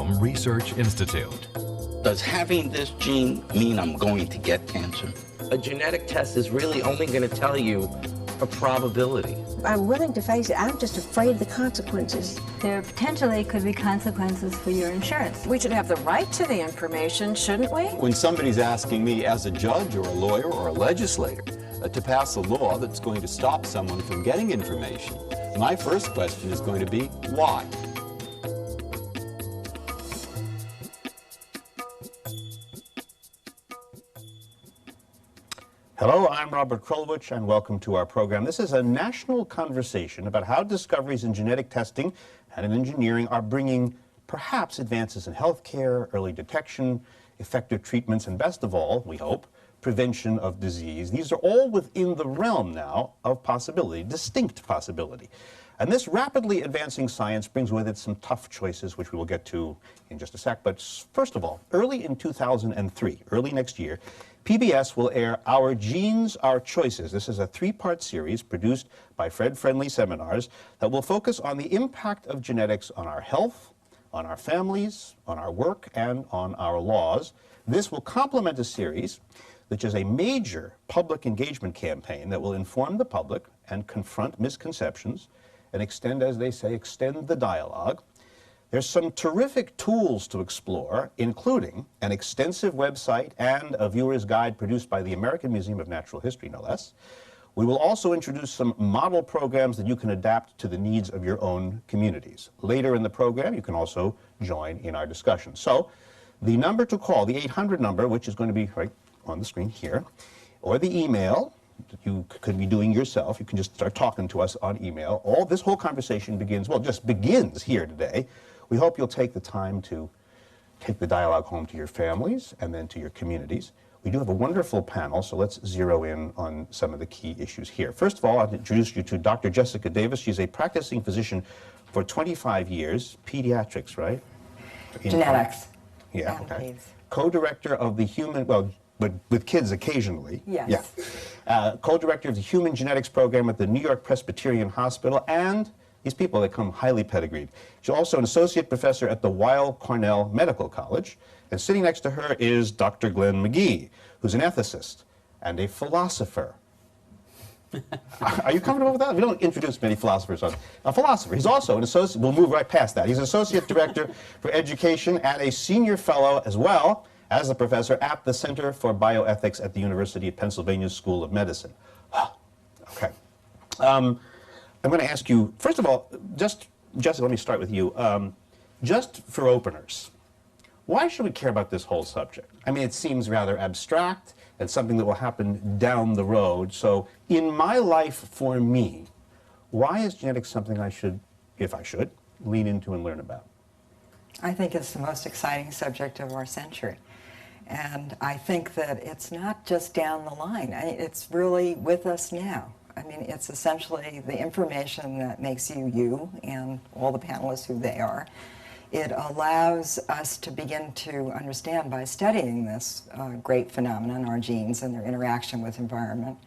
Genome Research Institute. Does having this gene mean I'm going to get cancer? A genetic test is really only going to tell you a probability. I'm willing to face it. I'm just afraid of the consequences. There potentially could be consequences for your insurance. We should have the right to the information, shouldn't we? When somebody's asking me as a judge or a lawyer or a legislator to pass a law that's going to stop someone from getting information, my first question is going to be, why? Hello, I'm Robert Krulwich, and welcome to our program. This is a national conversation about how discoveries in genetic testing and in engineering are bringing perhaps advances in healthcare, early detection, effective treatments, and best of all, we hope, prevention of disease. These are all within the realm now of possibility, distinct possibility. And this rapidly advancing science brings with it some tough choices, which we will get to in just a sec. But first of all, early in 2003, early next year, PBS will air Our Genes, Our Choices. This is a three-part series produced by Fred Friendly Seminars that will focus on the impact of genetics on our health, on our families, on our work, and on our laws. This will complement a series which is a major public engagement campaign that will inform the public and confront misconceptions and extend, as they say, extend the dialogue. There's some terrific tools to explore, including an extensive website and a viewer's guide produced by the American Museum of Natural History, no less. We will also introduce some model programs that you can adapt to the needs of your own communities. Later in the program, you can also join in our discussion. So, the number to call, the 800 number, which is going to be right on the screen here, or the email that you could be doing yourself. You can just start talking to us on email. This whole conversation begins, well, just begins here today. We hope you'll take the time to take the dialogue home to your families and then to your communities. We do have a wonderful panel, so let's zero in on some of the key issues here. First of all, I'll introduce you to Dr. Jessica Davis. She's a practicing physician for 25 years, pediatrics, right? Genetics. Yeah, okay. Co-director of the human, well, but with kids occasionally. Yes. Yeah. Co-director of the Human Genetics Program at the New York Presbyterian Hospital, and these people, they come highly pedigreed. She's also an associate professor at the Weill Cornell Medical College, and sitting next to her is Dr. Glenn McGee, who's an ethicist and a philosopher. Are you comfortable with that? We don't introduce many philosophers on a philosopher. He's also an associate, we'll move right past that. He's an associate director for education and a senior fellow as well as a professor at the Center for Bioethics at the University of Pennsylvania School of Medicine. Okay. I'm going to ask you, first of all, Jessica, let me start with you. Just for openers, why should we care about this whole subject? I mean, it seems rather abstract and something that will happen down the road. So in my life, for me, why is genetics something I should, if I should, lean into and learn about? I think it's the most exciting subject of our century. And I think that it's not just down the line. It's really with us now. I mean, it's essentially the information that makes you you and all the panelists who they are. It allows us to begin to understand by studying this great phenomenon, our genes and their interaction with environment,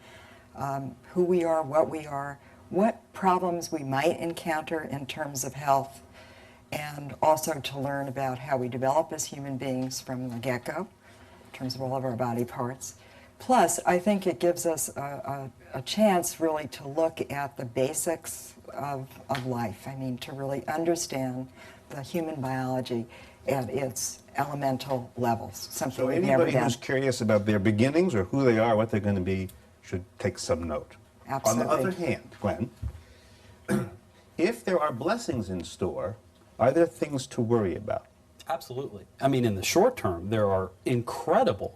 who we are, what problems we might encounter in terms of health, and also to learn about how we develop as human beings from the get-go, in terms of all of our body parts. Plus, I think it gives us a chance really to look at the basics of life. I mean, to really understand the human biology at its elemental levels. Something we've never done. So anybody who's curious about their beginnings or who they are, what they're going to be, should take some note. Absolutely. On the other hand, Gwen, if there are blessings in store, are there things to worry about? Absolutely. I mean, in the short term, there are incredible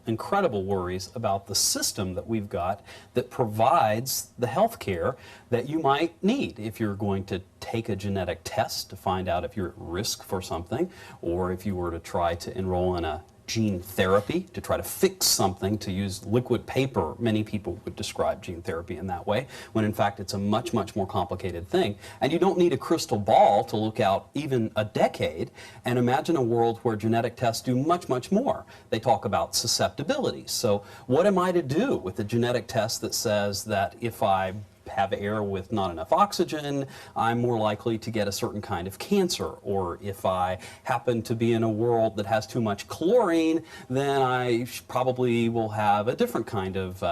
worries about the system that we've got that provides the health care that you might need if you're going to take a genetic test to find out if you're at risk for something, or if you were to try to enroll in a gene therapy to try to fix something, to use liquid paper. Many people would describe gene therapy in that way, when in fact it's a much more complicated thing. And you don't need a crystal ball to look out even a decade and imagine a world where genetic tests do much more. They talk about susceptibility. So what am I to do with a genetic test that says that if I have air with not enough oxygen, I'm more likely to get a certain kind of cancer. Or if I happen to be in a world that has too much chlorine, then I probably will have a different kind of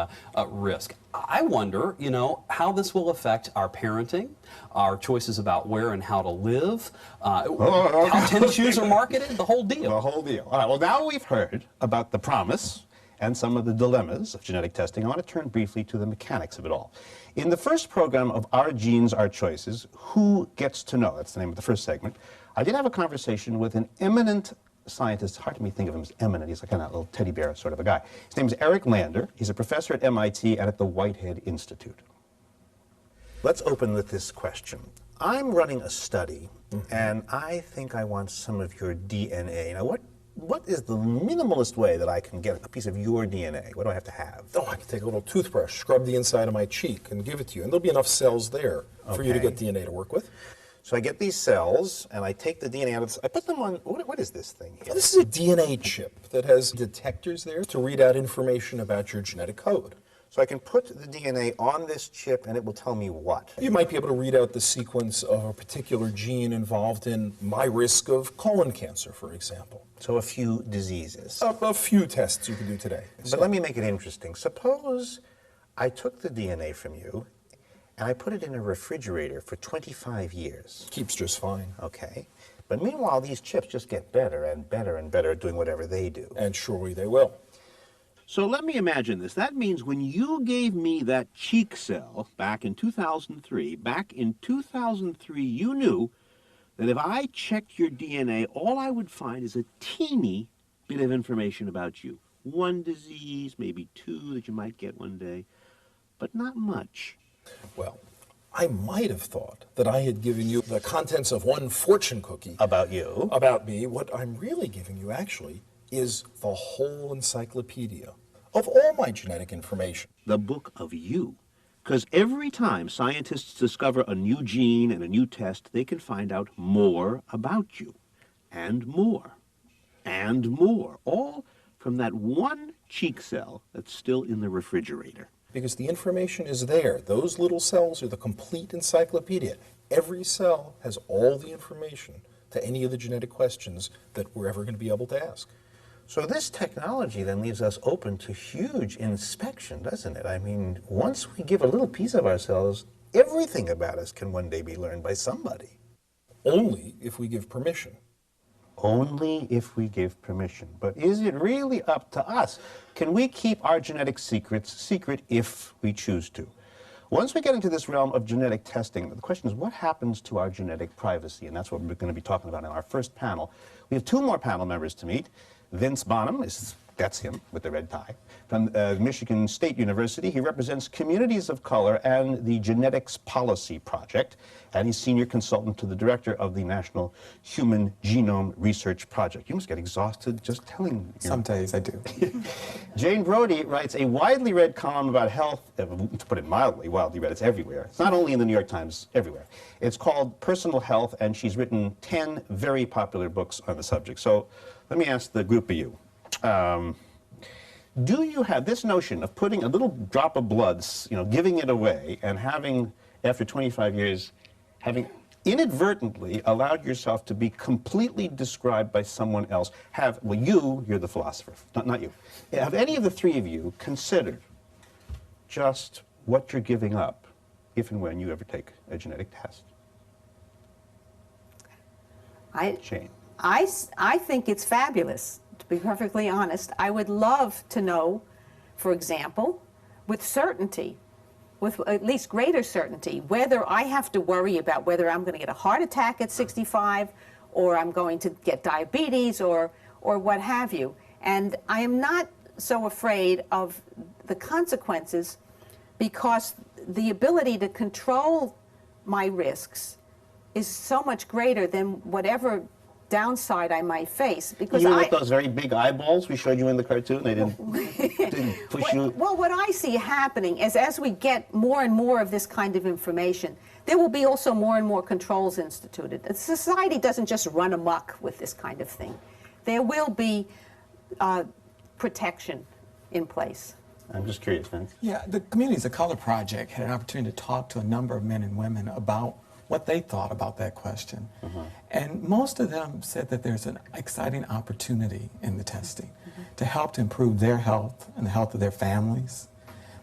risk. I wonder, you know, how this will affect our parenting, our choices about where and how to live, how tennis shoes are marketed, the whole deal. The whole deal. All right, well, now we've heard about the promise and some of the dilemmas of genetic testing. I want to turn briefly to the mechanics of it all. In the first program of Our Genes, Our Choices, Who Gets to Know? That's the name of the first segment. I did have a conversation with an eminent scientist. Hard to me think of him as eminent. He's like a little teddy bear sort of a guy. His name is Eric Lander. He's a professor at MIT and at the Whitehead Institute. Let's open with this question. I'm running a study, and I think I want some of your DNA. Now, what is the minimalist way that I can get a piece of your DNA? What do I have to have? Oh, I can take a little toothbrush, scrub the inside of my cheek, and give it to you. And there'll be enough cells there for you to get DNA to work with. So I get these cells, and I take the DNA out of this. I put them on, what is this thing here? This is a DNA chip that has detectors there to read out information about your genetic code. So I can put the DNA on this chip, and it will tell me what? You might be able to read out the sequence of a particular gene involved in my risk of colon cancer, for example. So a few diseases. A few tests you can do today. But let me make it interesting. Suppose I took the DNA from you, and I put it in a refrigerator for 25 years. Keeps just fine. Okay. But meanwhile, these chips just get better and better and better at doing whatever they do. And surely they will. So let me imagine this. That means when you gave me that cheek cell back in 2003, you knew that if I checked your DNA, all I would find is a teeny bit of information about you. One disease, maybe two that you might get one day, but not much. Well, I might have thought that I had given you the contents of one fortune cookie. About you? About me. What I'm really giving you, actually, is the whole encyclopedia of all my genetic information. The book of you. Because every time scientists discover a new gene and a new test, they can find out more about you. And more. And more. All from that one cheek cell that's still in the refrigerator. Because the information is there. Those little cells are the complete encyclopedia. Every cell has all the information to any of the genetic questions that we're ever going to be able to ask. So this technology then leaves us open to huge inspection, doesn't it? I mean, once we give a little piece of ourselves, everything about us can one day be learned by somebody. Only if we give permission. Only if we give permission. But is it really up to us? Can we keep our genetic secrets secret if we choose to? Once we get into this realm of genetic testing, the question is, what happens to our genetic privacy? And that's what we're going to be talking about in our first panel. We have two more panel members to meet. Vince Bonham, that's him with the red tie, from Michigan State University. He represents communities of color and the Genetics Policy Project, and he's senior consultant to the director of the National Human Genome Research Project. You must get exhausted just telling. Some days I do. Jane Brody writes a widely read column about health, to put it mildly, widely read, it's everywhere. It's not only in the New York Times, everywhere. It's called Personal Health, and she's written 10 very popular books on the subject. So let me ask the group of you. Do you have this notion of putting a little drop of blood, giving it away, and having, after 25 years, having inadvertently allowed yourself to be completely described by someone else? You're the philosopher, not you. Have any of the three of you considered just what you're giving up if and when you ever take a genetic test? Jane. I think it's fabulous, to be perfectly honest. I would love to know, for example, with certainty, with at least greater certainty, whether I have to worry about whether I'm going to get a heart attack at 65, or I'm going to get diabetes, or what have you. And I am not so afraid of the consequences, because the ability to control my risks is so much greater than whatever downside I might face. Because with those very big eyeballs we showed you in the cartoon, they didn't push you? Well, what I see happening is, as we get more and more of this kind of information, there will be also more and more controls instituted. Society doesn't just run amok with this kind of thing. There will be protection in place. I'm just curious, Vince. Yeah, the Communities of Color Project had an opportunity to talk to a number of men and women about what they thought about that question. And most of them said that there's an exciting opportunity in the testing to help to improve their health and the health of their families.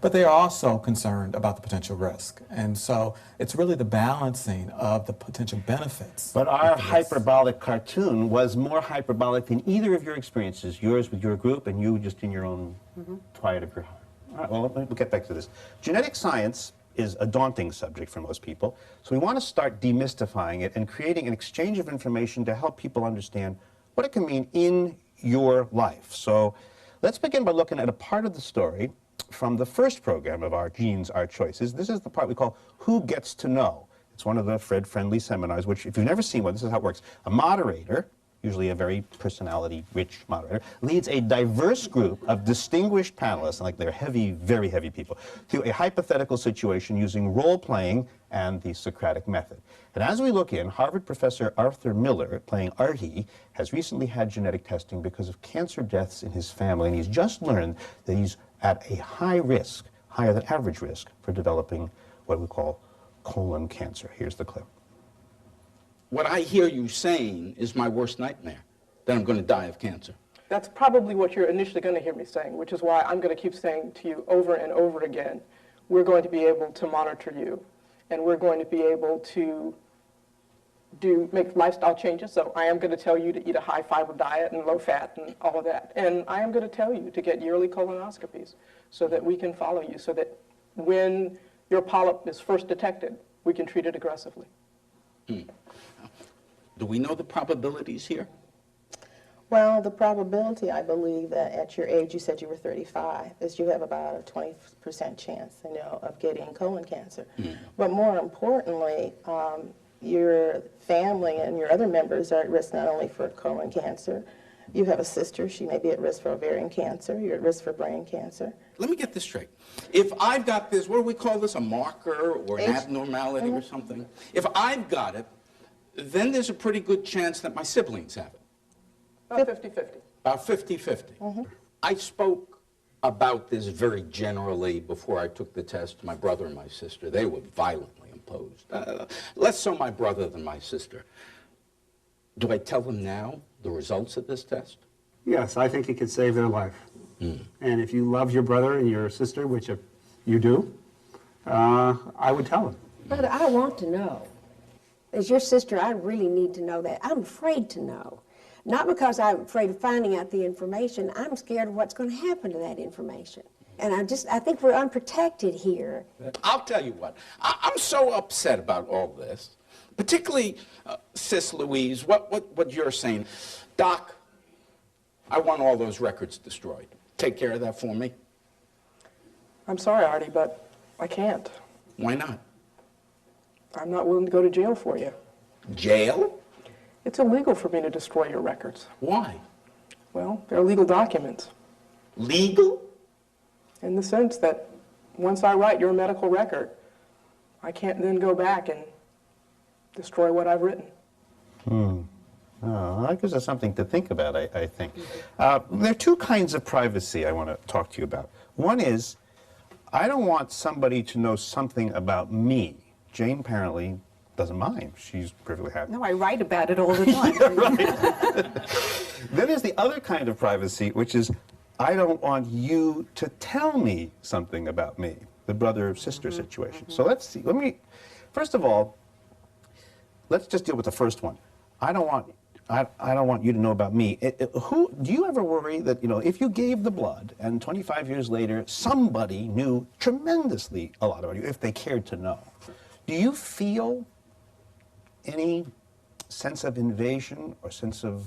But they are also concerned about the potential risk. And so it's really the balancing of the potential benefits. But our hyperbolic cartoon was more hyperbolic than either of your experiences, yours with your group and you just in your own quiet of your heart. All right, well, we'll get back to this. Genetic science is a daunting subject for most people, so we want to start demystifying it and creating an exchange of information to help people understand what it can mean in your life. So let's begin by looking at a part of the story from the first program of our Genes, Our Choices. This is the part we call Who Gets to Know. It's one of the Fred-friendly seminars, which, if you've never seen one, this is how it works. A moderator, usually a very personality-rich moderator, leads a diverse group of distinguished panelists, like they're heavy, very heavy people, through a hypothetical situation using role-playing and the Socratic method. And as we look in, Harvard professor Arthur Miller, playing Artie, has recently had genetic testing because of cancer deaths in his family, and he's just learned that he's at a high risk, higher than average risk, for developing what we call colon cancer. Here's the clip. What I hear you saying is my worst nightmare, that I'm going to die of cancer. That's probably what you're initially going to hear me saying, which is why I'm going to keep saying to you over and over again, we're going to be able to monitor you, and we're going to be able to make lifestyle changes. So I am going to tell you to eat a high fiber diet and low fat and all of that. And I am going to tell you to get yearly colonoscopies so that we can follow you, so that when your polyp is first detected, we can treat it aggressively. Do we know the probabilities here? Well, the probability, I believe, that at your age, you said you were 35, is you have about a 20% chance, of getting colon cancer. But more importantly, your family and your other members are at risk not only for colon cancer. You have a sister, she may be at risk for ovarian cancer, you're at risk for brain cancer. Let me get this straight. If I've got this, what do we call this, a marker or an abnormality or something? If I've got it, then there's a pretty good chance that my siblings have it. About 50-50. About 50-50. I spoke about this very generally before I took the test to my brother and my sister. They were violently opposed. Less so my brother than my sister. Do I tell them now the results of this test? Yes, I think it could save their life. And if you love your brother and your sister, which you do, I would tell them. But I want to know. As your sister, I really need to know that. I'm afraid to know. Not because I'm afraid of finding out the information. I'm scared of what's going to happen to that information. And I think we're unprotected here. I'll tell you what. I'm so upset about all this. Particularly, Sis Louise, what you're saying. Doc, I want all those records destroyed. Take care of that for me. I'm sorry, Artie, but I can't. Why not? I'm not willing to go to jail for you. Jail? It's illegal for me to destroy your records. Why? Well, they're legal documents. Legal? In the sense that once I write your medical record, I can't then go back and destroy what I've written. Oh, that gives us something to think about, I think. There are two kinds of privacy I want to talk to you about. One is, I don't want somebody to know something about me. Jane apparently doesn't mind. She's perfectly happy. No, I write about it all the time. Then there's the other kind of privacy, which is, I don't want you to tell me something about me, the brother-sister situation. So let's see. First of all, let's just deal with the first one. I don't want you to know about me. Do you ever worry that, if you gave the blood and 25 years later somebody knew tremendously a lot about you, if they cared to know, do you feel any sense of invasion or sense of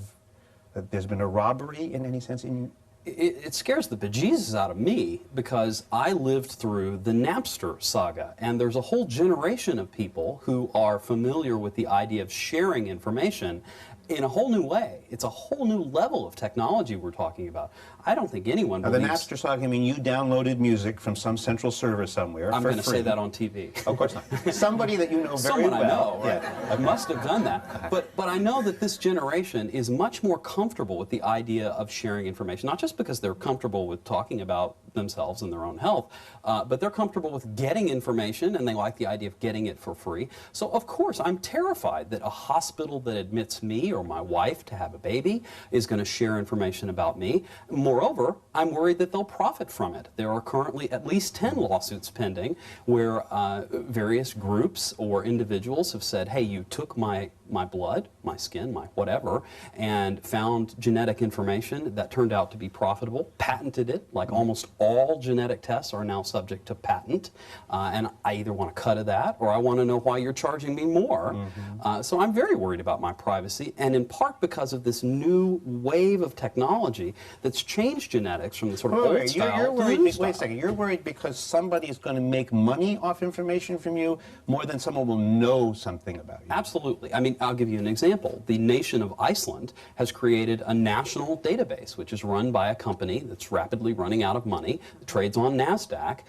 that there's been a robbery in any sense in you? It scares the bejesus out of me because I lived through the Napster saga, and there's a whole generation of people who are familiar with the idea of sharing information, in a whole new way. It's a whole new level of technology we're talking about. I don't think anyone Now, the believes... Napster song, I mean, you downloaded music from some central server somewhere I'm for going to say free. that on TV. Of course not. Somebody that you know very Someone well. I know, right? Yeah. Must have done that. But I know that this generation is much more comfortable with the idea of sharing information, not just because they're comfortable with talking about themselves and their own health, but they're comfortable with getting information, and they like the idea of getting it for free. So, of course, I'm terrified that a hospital that admits me or my wife to have a baby is going to share information about me. Moreover, I'm worried that they'll profit from it. There are currently at least 10 lawsuits pending where various groups or individuals have said, hey, you took my blood, my skin, my whatever, and found genetic information that turned out to be profitable, patented it, like almost all genetic tests are now subject to patent, and I either want a cut of that or I want to know why you're charging me more. So I'm very worried about my privacy, and in part because of this new wave of technology that's changed genetics from the sort of old style you're to worried, new wait style. a second, you're worried because somebody is going to make money off information from you more than someone will know something about you? Absolutely. I mean, I'll give you an example. The nation of Iceland has created a national database, which is run by a company that's rapidly running out of money, trades on NASDAQ,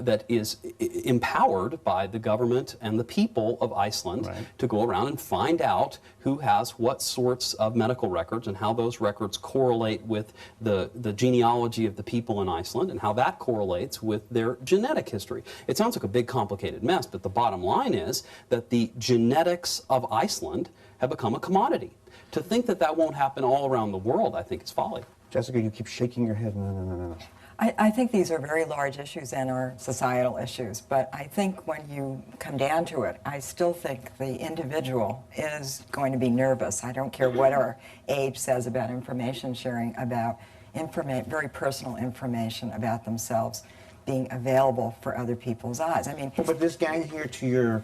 that is empowered by the government and the people of Iceland to go around and find out who has what sorts of medical records and how those records correlate with the genealogy of the people in Iceland and how that correlates with their genetic history. It sounds like a big complicated mess, but the bottom line is that the genetics of Iceland have become a commodity. To think that that won't happen all around the world, I think is folly. Jessica, you keep shaking your head. No. I think these are very large issues and are societal issues, but I think when you come down to it, I still think the individual is going to be nervous. I don't care what our age says about information sharing, about very personal information about themselves being available for other people's eyes. I mean, but this gang here to your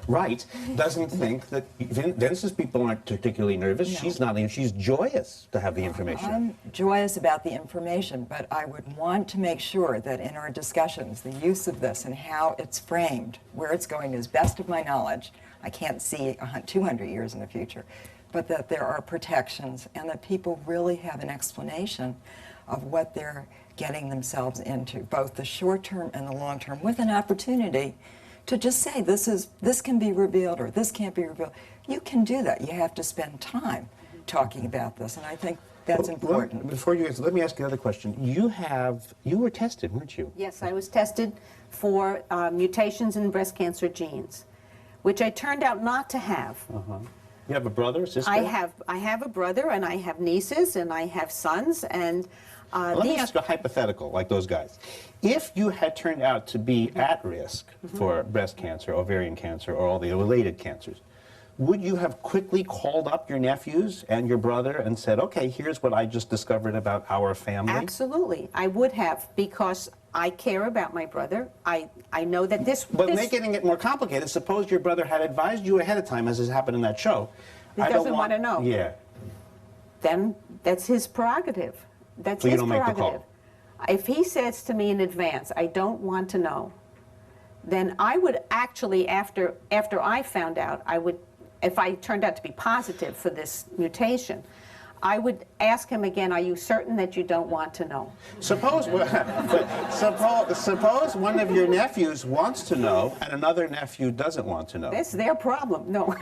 right doesn't think that Vince's people aren't particularly nervous. No. She's not. She's joyous to have the information. I'm joyous about the information, but I would want to make sure that in our discussions, the use of this and how it's framed, where it's going, as best of my knowledge, I can't see 200 years in the future, but that there are protections and that people really have an explanation of what they're getting themselves into, both the short term and the long term, with an opportunity to just say this can be revealed or this can't be revealed. You can do that. You have to spend time talking about this, and I think that's important. Before you answer, let me ask you another question. You were tested, weren't you? Yes, I was tested for mutations in breast cancer genes, which I turned out not to have. You have a brother, sister? I have a brother, and I have nieces, and I have sons, and let me ask you a hypothetical, like those guys. If you had turned out to be at risk for breast cancer, ovarian cancer, or all the related cancers, would you have quickly called up your nephews and your brother and said, okay, here's what I just discovered about our family? Absolutely. I would have, because I care about my brother. I know that this... But making it more complicated, suppose your brother had advised you ahead of time, as has happened in that show. He doesn't want to know. Yeah. Then that's his prerogative. That's So you his don't make the prerogative. call? If he says to me in advance, I don't want to know, then I would actually, after I found out, if I turned out to be positive for this mutation, I would ask him again, are you certain that you don't want to know? Suppose one of your nephews wants to know and another nephew doesn't want to know. That's their problem. No.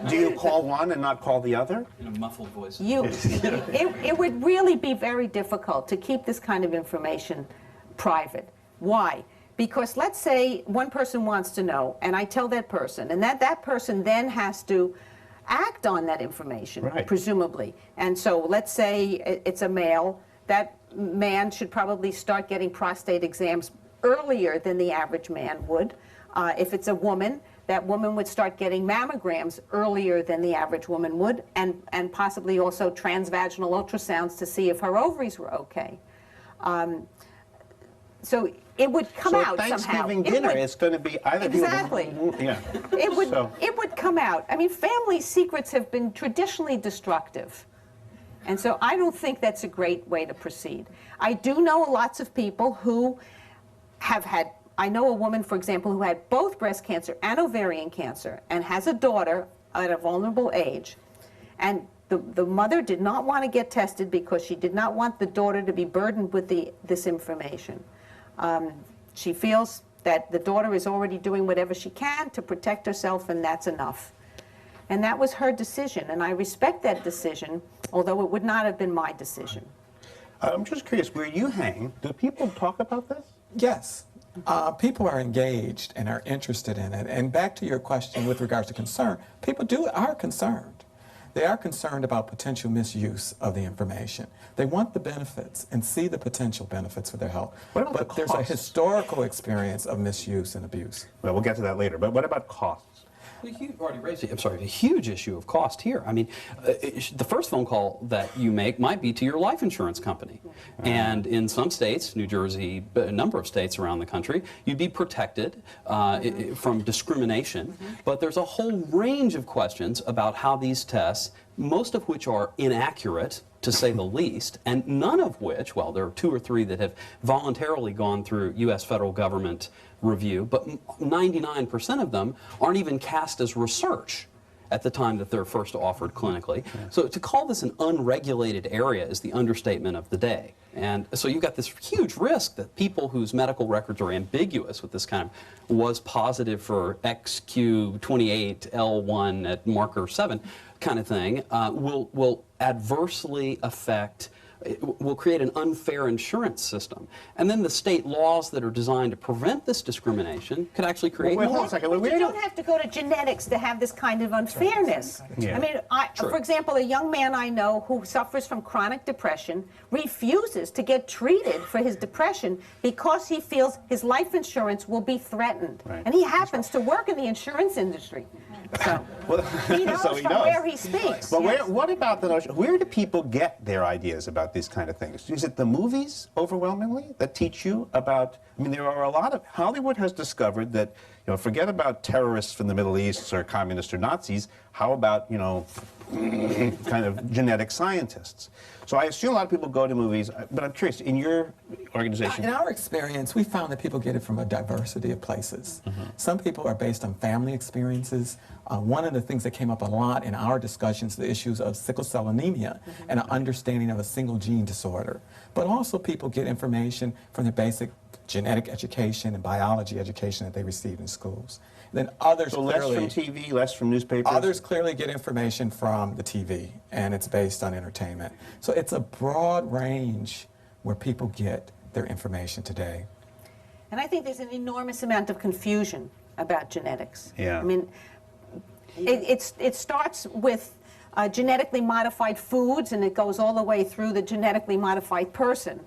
Do you call one and not call the other? In a muffled voice. It would really be very difficult to keep this kind of information private. Why? Because let's say one person wants to know, and I tell that person, and that person then has to act on that information, presumably. And so let's say it's a male. That man should probably start getting prostate exams earlier than the average man would. If it's a woman, that woman would start getting mammograms earlier than the average woman would, and possibly also transvaginal ultrasounds to see if her ovaries were okay. So it would come out somehow. Thanksgiving dinner is going to be either exactly. Yeah. It would come out. I mean, family secrets have been traditionally destructive, and so I don't think that's a great way to proceed. I do know lots of people who have had. I know a woman, for example, who had both breast cancer and ovarian cancer, and has a daughter at a vulnerable age, And the mother did not want to get tested because she did not want the daughter to be burdened with this information. She feels that the daughter is already doing whatever she can to protect herself, and that's enough. And that was her decision, and I respect that decision, although it would not have been my decision. I'm just curious, where you hang, do people talk about this? Yes. People are engaged and are interested in it. And back to your question with regards to concern, people are concerned. They are concerned about potential misuse of the information. They want the benefits and see the potential benefits for their health. But there's a historical experience of misuse and abuse. Well, we'll get to that later. But what about costs? Well, you've already raised it. I'm sorry, a huge issue of cost here. I mean, the first phone call that you make might be to your life insurance company. And in some states, New Jersey, a number of states around the country, you'd be protected from discrimination. But there's a whole range of questions about how these tests, most of which are inaccurate, to say the least, and none of which, well, there are 2 or 3 that have voluntarily gone through U.S. federal government review, but 99% of them aren't even cast as research at the time that they're first offered clinically. So to call this an unregulated area is the understatement of the day. And so you've got this huge risk that people whose medical records are ambiguous with this kind of was positive for XQ28L1 at marker 7 kind of thing will adversely affect, will create an unfair insurance system. And then the state laws that are designed to prevent this discrimination could actually create more. Hold on a second. You don't have to go to genetics to have this kind of unfairness. Yeah. I mean, for example, a young man I know who suffers from chronic depression refuses to get treated for his depression because he feels his life insurance will be threatened. And he happens to work in the insurance industry. So he knows from where he speaks. But what about the notion, where do people get their ideas about these kind of things? Is it the movies, overwhelmingly, that teach you about, I mean, there are a lot of, Hollywood has discovered that, you know, forget about terrorists from the Middle East or communists or Nazis, how about, you know, kind of genetic scientists? So I assume a lot of people go to movies, but I'm curious, in your organization? In our experience, we found that people get it from a diversity of places. Some people are based on family experiences. One of the things that came up a lot in our discussions, the issues of sickle cell anemia and an understanding of a single gene disorder. But also people get information from the basic genetic education and biology education that they receive in schools. Then others so clearly, less from TV, less from newspapers? Others clearly get information from the TV, and it's based on entertainment. So it's a broad range where people get their information today. And I think there's an enormous amount of confusion about genetics. Yeah. I mean, it starts with genetically modified foods, and it goes all the way through the genetically modified person.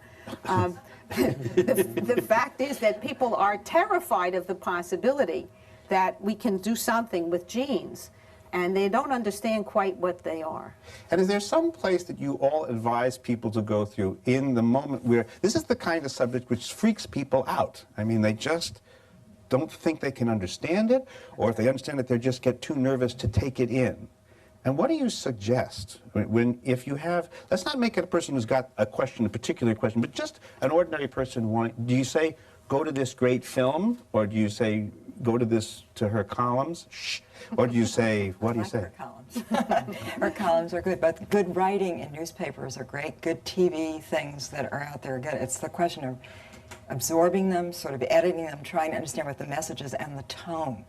The fact is that people are terrified of the possibility that we can do something with genes, and they don't understand quite what they are. And is there some place that you all advise people to go through in the moment where this is the kind of subject which freaks people out? I mean, they just don't think they can understand it, or if they understand it, they just get too nervous to take it in. And what do you suggest if you have, let's not make it a person who's got a question, a particular question, but just an ordinary person wanting, do you say, go to this great film, or do you say, go to her columns? Shh. Or do you say, what do you say? Her columns. Her columns are good, but good writing in newspapers are great. Good TV things that are out there are good. It's the question of absorbing them, sort of editing them, trying to understand what the message is and the tone.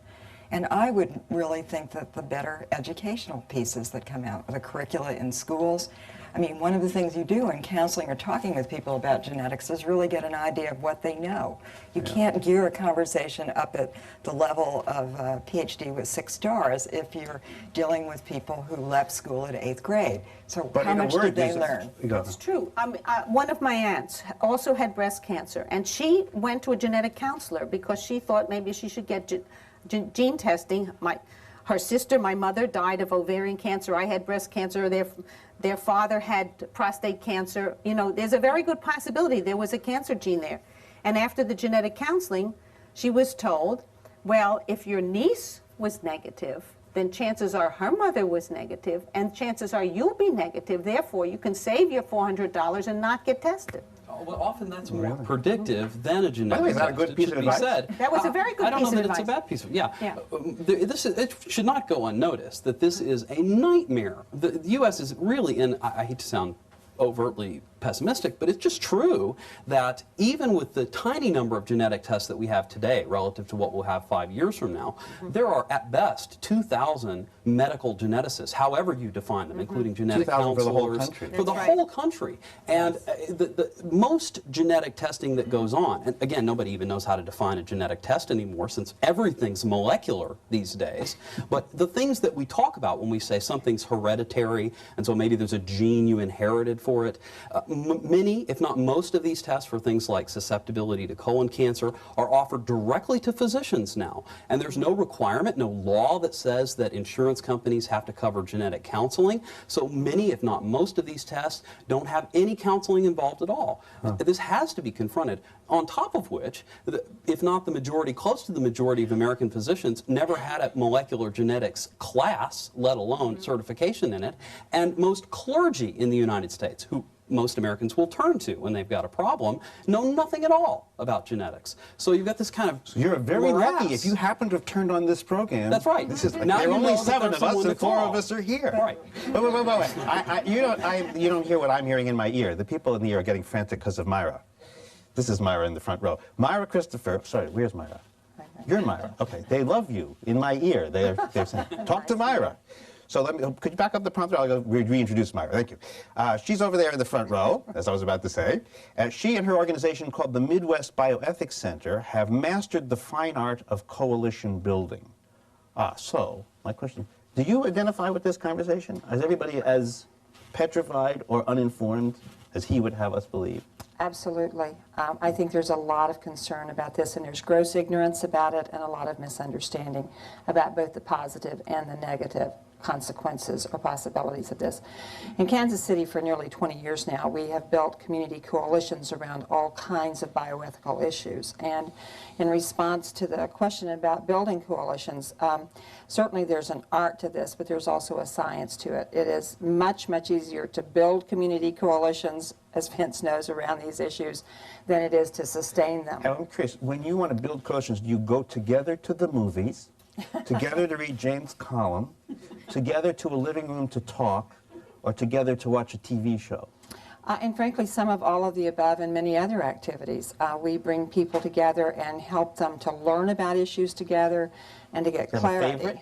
And I would really think that the better educational pieces that come out, the curricula in schools. I mean, one of the things you do in counseling or talking with people about genetics is really get an idea of what they know. You can't gear a conversation up at the level of a PhD with 6 stars if you're dealing with people who left school at 8th grade. So how much did they learn? It's true. One of my aunts also had breast cancer, and she went to a genetic counselor because she thought maybe she should get gene testing. Her sister, my mother, died of ovarian cancer. I had breast cancer. Their father had prostate cancer. You know, there's a very good possibility there was a cancer gene there. And after the genetic counseling, she was told, well, if your niece was negative, then chances are her mother was negative, and chances are you'll be negative. Therefore, you can save your $400 and not get tested. Well, often that's more predictive than a genetic By the way, is that a test. good It piece should of be advice? said. That was a very good I don't piece know of that it's a advice. bad piece of, yeah. Yeah. It should not go unnoticed that this is a nightmare. The U.S. is really in, I hate to sound overtly pessimistic, but it's just true that even with the tiny number of genetic tests that we have today relative to what we'll have 5 years from now, there are at best 2,000 medical geneticists, however you define them, including genetic 2,000 for the whole counselors. country. For the whole country. And the most genetic testing that goes on, and again, nobody even knows how to define a genetic test anymore since everything's molecular these days, but the things that we talk about when we say something's hereditary, and so maybe there's a gene you inherited for it, many, if not most of these tests for things like susceptibility to colon cancer are offered directly to physicians now. And there's no requirement, no law that says that insurance companies have to cover genetic counseling. So many, if not most of these tests don't have any counseling involved at all. This has to be confronted. On top of which, if not the majority, close to the majority of American physicians never had a molecular genetics class, let alone certification in it. And most clergy in the United States, who most Americans will turn to when they've got a problem, know nothing at all about genetics. So you've got this kind of You're very morass. lucky if you happen to have turned on this program. That's right. This is, Now there are you only know that 7 there's of us someone and to 4 call. of us are here. Right. Wait. You don't hear what I'm hearing in my ear. The people in the ear are getting frantic because of Myra. This is Myra in the front row. Myra Christopher, sorry, where's Myra? You're Myra. Okay, they love you in my ear. They're saying, talk to Myra. So could you back up the prompter? I'll go reintroduce Myra. Thank you. She's over there in the front row, as I was about to say. She and her organization called the Midwest Bioethics Center have mastered the fine art of coalition building. So my question, do you identify with this conversation? Is everybody as petrified or uninformed as he would have us believe? Absolutely. I think there's a lot of concern about this, and there's gross ignorance about it and a lot of misunderstanding about both the positive and the negative consequences or possibilities of this. In Kansas City for nearly 20 years now, we have built community coalitions around all kinds of bioethical issues. And in response to the question about building coalitions, certainly there's an art to this, but there's also a science to it. It is much, much easier to build community coalitions, as Vince knows, around these issues than it is to sustain them. I'm curious, when you want to build coalitions, do you go together to the movies, together to read James' column, together to a living room to talk, or together to watch a TV show? And frankly, some of all of the above and many other activities. We bring people together and help them to learn about issues together and to get clarity. Got a favorite?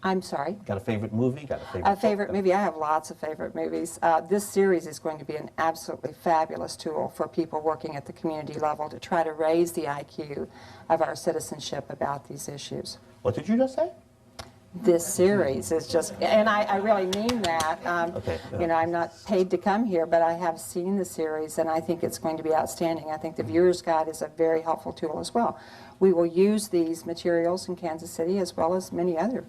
I'm sorry? Got a favorite movie? Got a favorite A favorite movie? I have lots of favorite movies. This series is going to be an absolutely fabulous tool for people working at the community level to try to raise the IQ of our citizenship about these issues. What did you just say? This series is just, and I really mean that. You know, I'm not paid to come here, but I have seen the series, and I think it's going to be outstanding. I think the Viewer's Guide is a very helpful tool as well. We will use these materials in Kansas City as well as many other.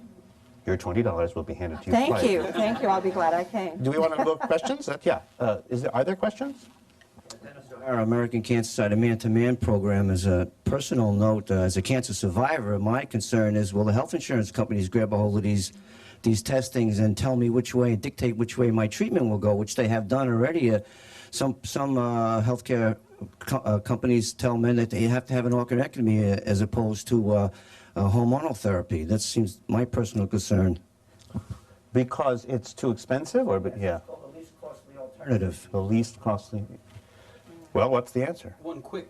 Your $20 will be handed to you. Thank quietly. you. Thank you. I'll be glad I came. Do we want to go questions? Yeah. Are there questions? Our American Cancer Society Man-to-Man program is a personal note. As a cancer survivor, my concern is, will the health insurance companies grab a hold of these testings and tell me which way, dictate which way my treatment will go, which they have done already. Some healthcare companies tell men that they have to have an orchiectomy as opposed to hormonal therapy. That seems my personal concern. Because it's too expensive, or yeah? The least costly alternative. The least costly. Well, what's the answer? One quick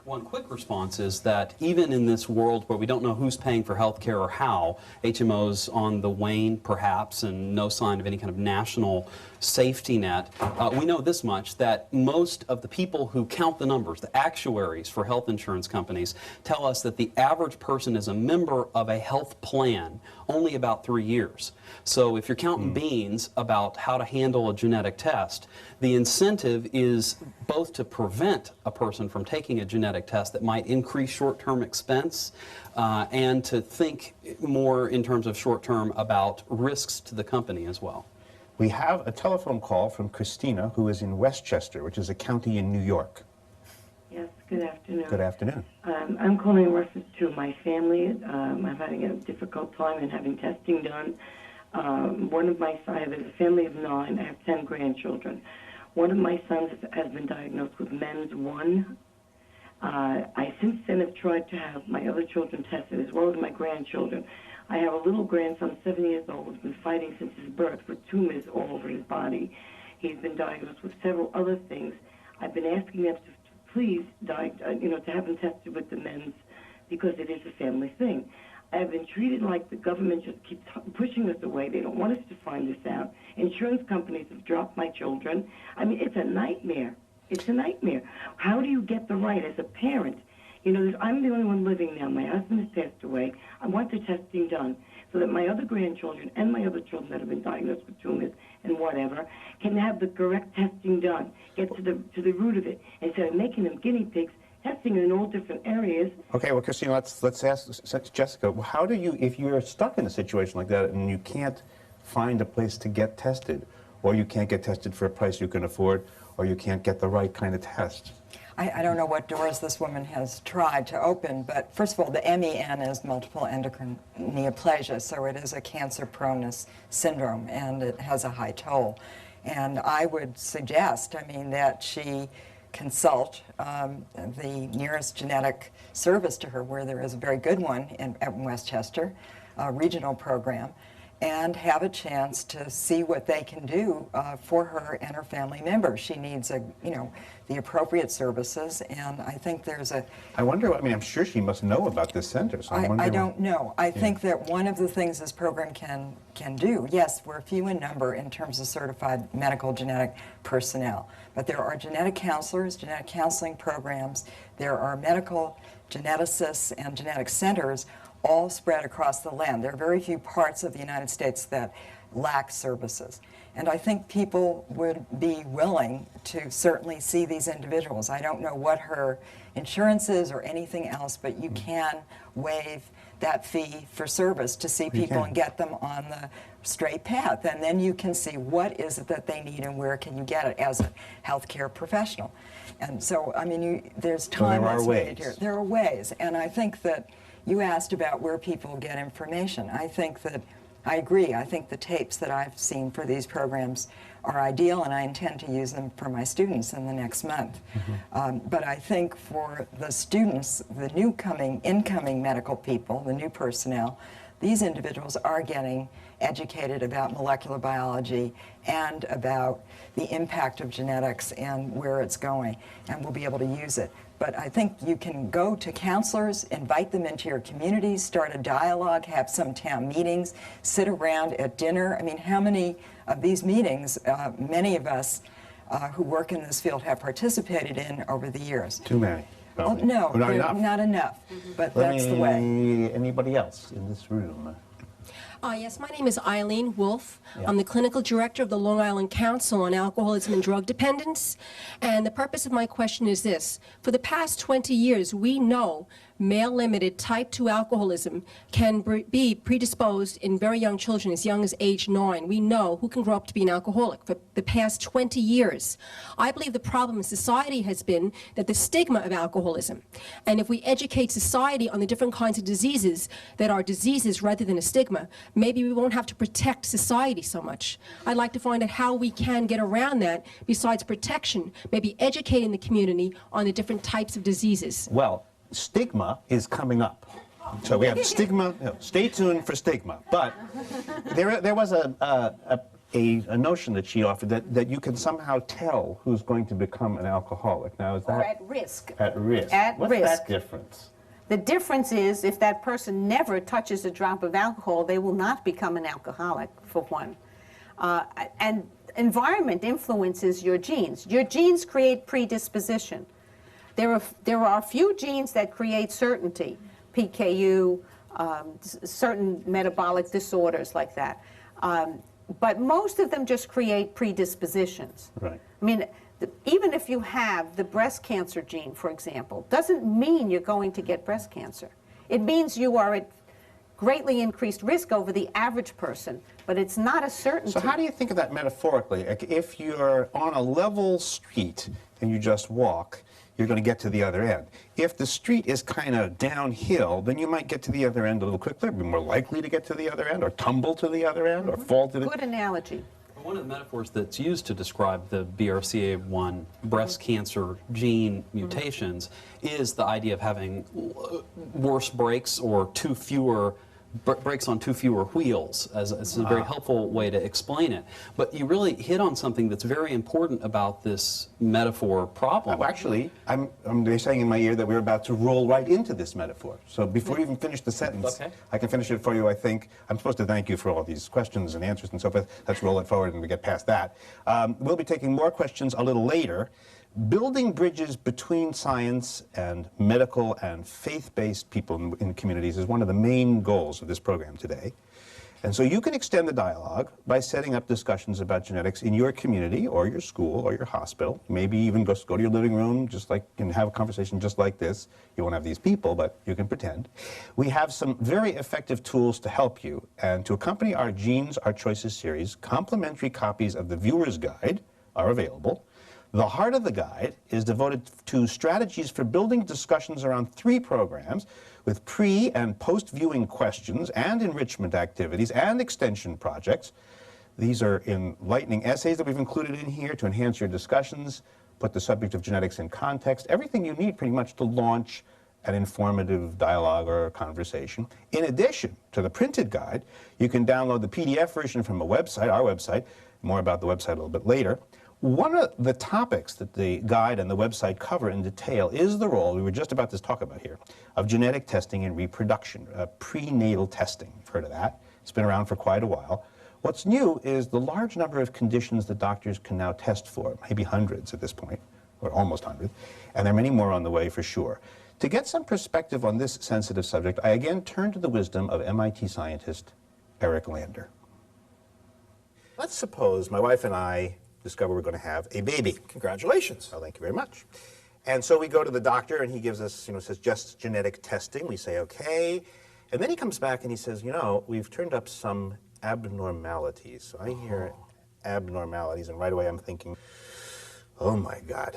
response is that even in this world where we don't know who's paying for health care or how, HMO's on the wane perhaps, and no sign of any kind of national safety net, we know this much, that most of the people who count the numbers, the actuaries for health insurance companies, tell us that the average person is a member of a health plan only about 3 years. So if you're counting beans about how to handle a genetic test, the incentive is both to prevent a person from taking a genetic test that might increase short-term expense and to think more in terms of short-term about risks to the company as well. We have a telephone call from Christina, who is in Westchester, which is a county in New York. Yes, good afternoon. Good afternoon. I'm calling in reference to my family. I'm having a difficult time in having testing done. I have a family of 9. I have 10 grandchildren. One of my sons has been diagnosed with MENS 1 I since then have tried to have my other children tested as well as my grandchildren. I have a little grandson, 7 years old, who's been fighting since his birth with tumors all over his body. He's been diagnosed with several other things. I've been asking them to please, to have him tested with the men's because it is a family thing. I've been treated like the government just keeps pushing us away. They don't want us to find this out. Insurance companies have dropped my children. I mean, it's a nightmare. It's a nightmare. How do you get the right as a parent? You know, I'm the only one living now. My husband has passed away. I want the testing done so that my other grandchildren and my other children that have been diagnosed with tumors and whatever can have the correct testing done, get to the root of it, instead of making them guinea pigs, testing in all different areas. Okay, well, Christine, let's ask Jessica. How do you, if you're stuck in a situation like that and you can't find a place to get tested, or you can't get tested for a price you can afford, or you can't get the right kind of test? I don't know what doors this woman has tried to open, but first of all, the MEN is multiple endocrine neoplasia, so it is a cancer proneness syndrome, and it has a high toll. And I would suggest, I mean, that she consult the nearest genetic service to her, where there is a very good one at Westchester, a regional program, and have a chance to see what they can do for her and her family members. She needs the appropriate services, and I think there's a... I wonder, I mean, I'm sure she must know about this center, so I don't know. I think that one of the things this program can do, yes, we're few in number in terms of certified medical genetic personnel, but there are genetic counselors, genetic counseling programs, there are medical geneticists and genetic centers all spread across the land. There are very few parts of the United States that lack services. And I think people would be willing to certainly see these individuals. I don't know what her insurance is or anything else, but you can waive that fee for service to see people and get them on the straight path. And then you can see what is it that they need and where can you get it as a healthcare professional. And so, I mean, there's time that's needed here. There are ways. And I think that you asked about where people get information. I think that, I agree, I think the tapes that I've seen for these programs are ideal, and I intend to use them for my students in the next month. But I think for the students, the incoming medical people, the new personnel, these individuals are getting educated about molecular biology and about the impact of genetics and where it's going, and will be able to use it. But I think you can go to counselors, invite them into your communities, start a dialogue, have some town meetings, sit around at dinner. I mean, how many of these meetings, many of us who work in this field have participated in over the years? Too many. Oh, no, not enough, but that's the way. Anybody else in this room? Yes, my name is Eileen Wolfe. I'm the clinical director of the Long Island Council on Alcoholism and Drug Dependence. And the purpose of my question is this. For the past 20 years, we know male-limited type 2 alcoholism can be predisposed in very young children, as young as age 9. We know who can grow up to be an alcoholic for the past 20 years. I believe the problem in society has been that the stigma of alcoholism. And if we educate society on the different kinds of diseases that are diseases rather than a stigma, maybe we won't have to protect society so much. I'd like to find out how we can get around that besides protection, maybe educating the community on the different types of diseases. Well, stigma is coming up. So we have stigma. Stay tuned for stigma. But there was a notion that she offered that you can somehow tell who's going to become an alcoholic. Now, is that... Or at risk. At risk. What's that difference? The difference is if that person never touches a drop of alcohol, they will not become an alcoholic, for one. And environment influences your genes. Your genes create predisposition. There are a few genes that create certainty, PKU, certain metabolic disorders like that. But most of them just create predispositions. Right. I mean, even if you have the breast cancer gene, for example, doesn't mean you're going to get breast cancer. It means you are at greatly increased risk over the average person, but it's not a certainty. So how do you think of that metaphorically? Like if you're on a level street and you just walk, you're going to get to the other end. If the street is kind of downhill, then you might get to the other end a little quicker, be more likely to get to the other end, or tumble to the other end, or fall to the... Good analogy. One of the metaphors that's used to describe the BRCA1 breast cancer gene mutations is the idea of having worse brakes or brakes on too fewer wheels, as it's a very helpful way to explain it. But you really hit on something that's very important about this metaphor problem. Actually, they're saying in my ear that we're about to roll right into this metaphor. So before you even finish the sentence, I can finish it for you, I think. I'm supposed to thank you for all these questions and answers and so forth. Let's roll it forward and we get past that. We'll be taking more questions a little later. Building bridges between science and medical and faith-based people in communities is one of the main goals of this program today. And so you can extend the dialogue by setting up discussions about genetics in your community or your school or your hospital. Maybe even go to your living room and have a conversation just like this. You won't have these people, but you can pretend. We have some very effective tools to help you. And to accompany our Genes, Our Choices series, complimentary copies of the Viewer's Guide are available. The heart of the guide is devoted to strategies for building discussions around 3 programs with pre- and post-viewing questions and enrichment activities and extension projects. These are enlightening essays that we've included in here to enhance your discussions, put the subject of genetics in context, everything you need pretty much to launch an informative dialogue or conversation. In addition to the printed guide, you can download the PDF version from a website, our website. More about the website a little bit later. One of the topics that the guide and the website cover in detail is the role, we were just about to talk about here, of genetic testing in reproduction, prenatal testing. You've heard of that. It's been around for quite a while. What's new is the large number of conditions that doctors can now test for, maybe hundreds at this point, or almost hundreds, and there are many more on the way for sure. To get some perspective on this sensitive subject, I again turn to the wisdom of MIT scientist Eric Lander. Let's suppose my wife and I discover we're going to have a baby. Congratulations. Oh, thank you very much. And so we go to the doctor and he gives us, says just genetic testing. We say, okay. And then he comes back and he says, we've turned up some abnormalities. So I hear abnormalities and right away I'm thinking, oh my God,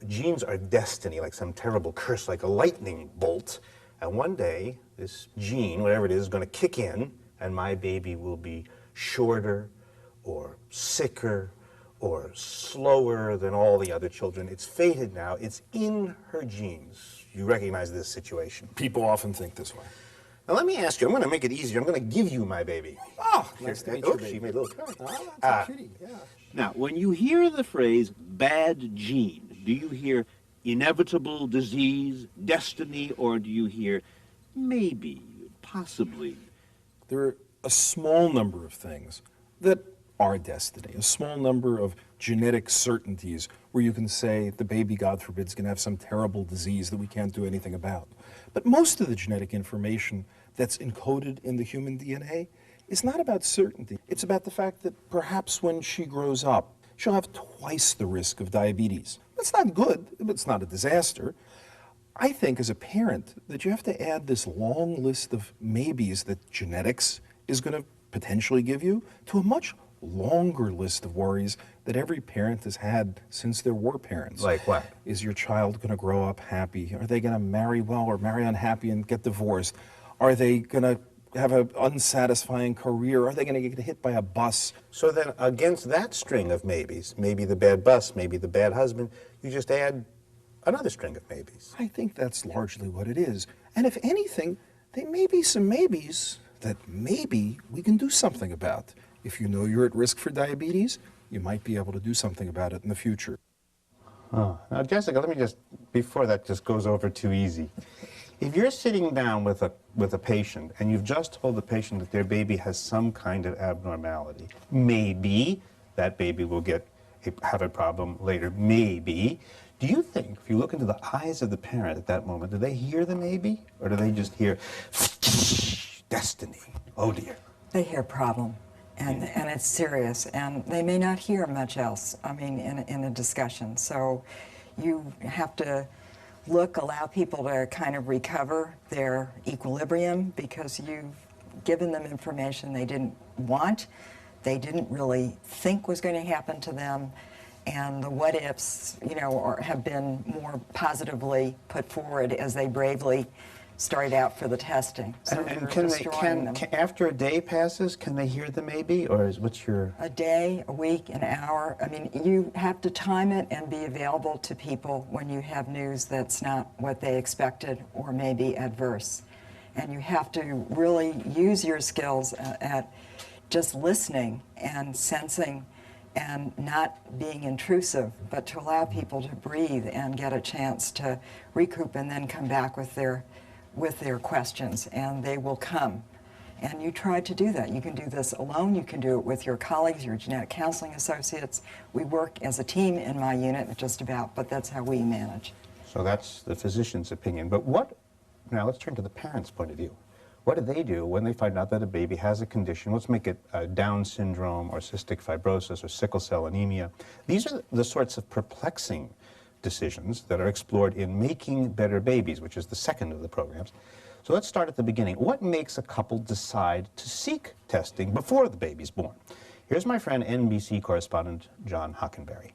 genes are destiny, like some terrible curse, like a lightning bolt. And one day this gene, whatever it is going to kick in and my baby will be shorter or sicker or slower than all the other children. It's fated now. It's in her genes. You recognize this situation. People often think this way. Now let me ask you, I'm going to make it easier. I'm going to give you my baby. Oh, nice to meet you, she made a little card. Oh, that's a cutie, yeah. Now, when you hear the phrase bad gene, do you hear inevitable disease, destiny, or do you hear maybe, possibly? There are a small number of things that are destiny, a small number of genetic certainties where you can say the baby, God forbid, is going to have some terrible disease that we can't do anything about. But most of the genetic information that's encoded in the human DNA is not about certainty. It's about the fact that perhaps when she grows up, she'll have twice the risk of diabetes. That's not good, but it's not a disaster. I think as a parent that you have to add this long list of maybes that genetics is going to potentially give you to a much longer list of worries that every parent has had since there were parents. Like what? Is your child going to grow up happy? Are they going to marry well or marry unhappy and get divorced? Are they going to have an unsatisfying career? Are they going to get hit by a bus? So then against that string of maybes, maybe the bad bus, maybe the bad husband, you just add another string of maybes. I think that's largely what it is. And if anything, there may be some maybes that maybe we can do something about. If you know you're at risk for diabetes, you might be able to do something about it in the future. Oh. Now, Jessica, let me just, before that just goes over too easy. If you're sitting down with a patient and you've just told the patient that their baby has some kind of abnormality, maybe that baby will have a problem later, maybe. Do you think, if you look into the eyes of the parent at that moment, do they hear the maybe? Or do they just hear, destiny, oh dear? They hear problem. And it's serious, and they may not hear much else, in a discussion. So you have to allow people to kind of recover their equilibrium because you've given them information they didn't want, they didn't really think was going to happen to them, and the what-ifs, have been more positively put forward as they bravely straight out for the testing. So And we're can they, destroying them. after a day passes, can they hear the maybe, or what's your? A day, a week, an hour. I mean, you have to time it and be available to people when you have news that's not what they expected or maybe adverse. And you have to really use your skills at just listening and sensing and not being intrusive, but to allow people to breathe and get a chance to recoup and then come back with their questions, and they will come. And you try to do that. You can do this alone. You can do it with your colleagues, your genetic counseling associates. We work as a team in my unit, just about, but that's how we manage. So that's the physician's opinion. But what, now let's turn to the parent's point of view. What do they do when they find out that a baby has a condition? Let's make it Down syndrome or cystic fibrosis or sickle cell anemia. These are the sorts of perplexing decisions that are explored in Making Better Babies, which is the second of the programs. So let's start at the beginning. What makes a couple decide to seek testing before the baby's born? Here's my friend, NBC correspondent John Hockenberry.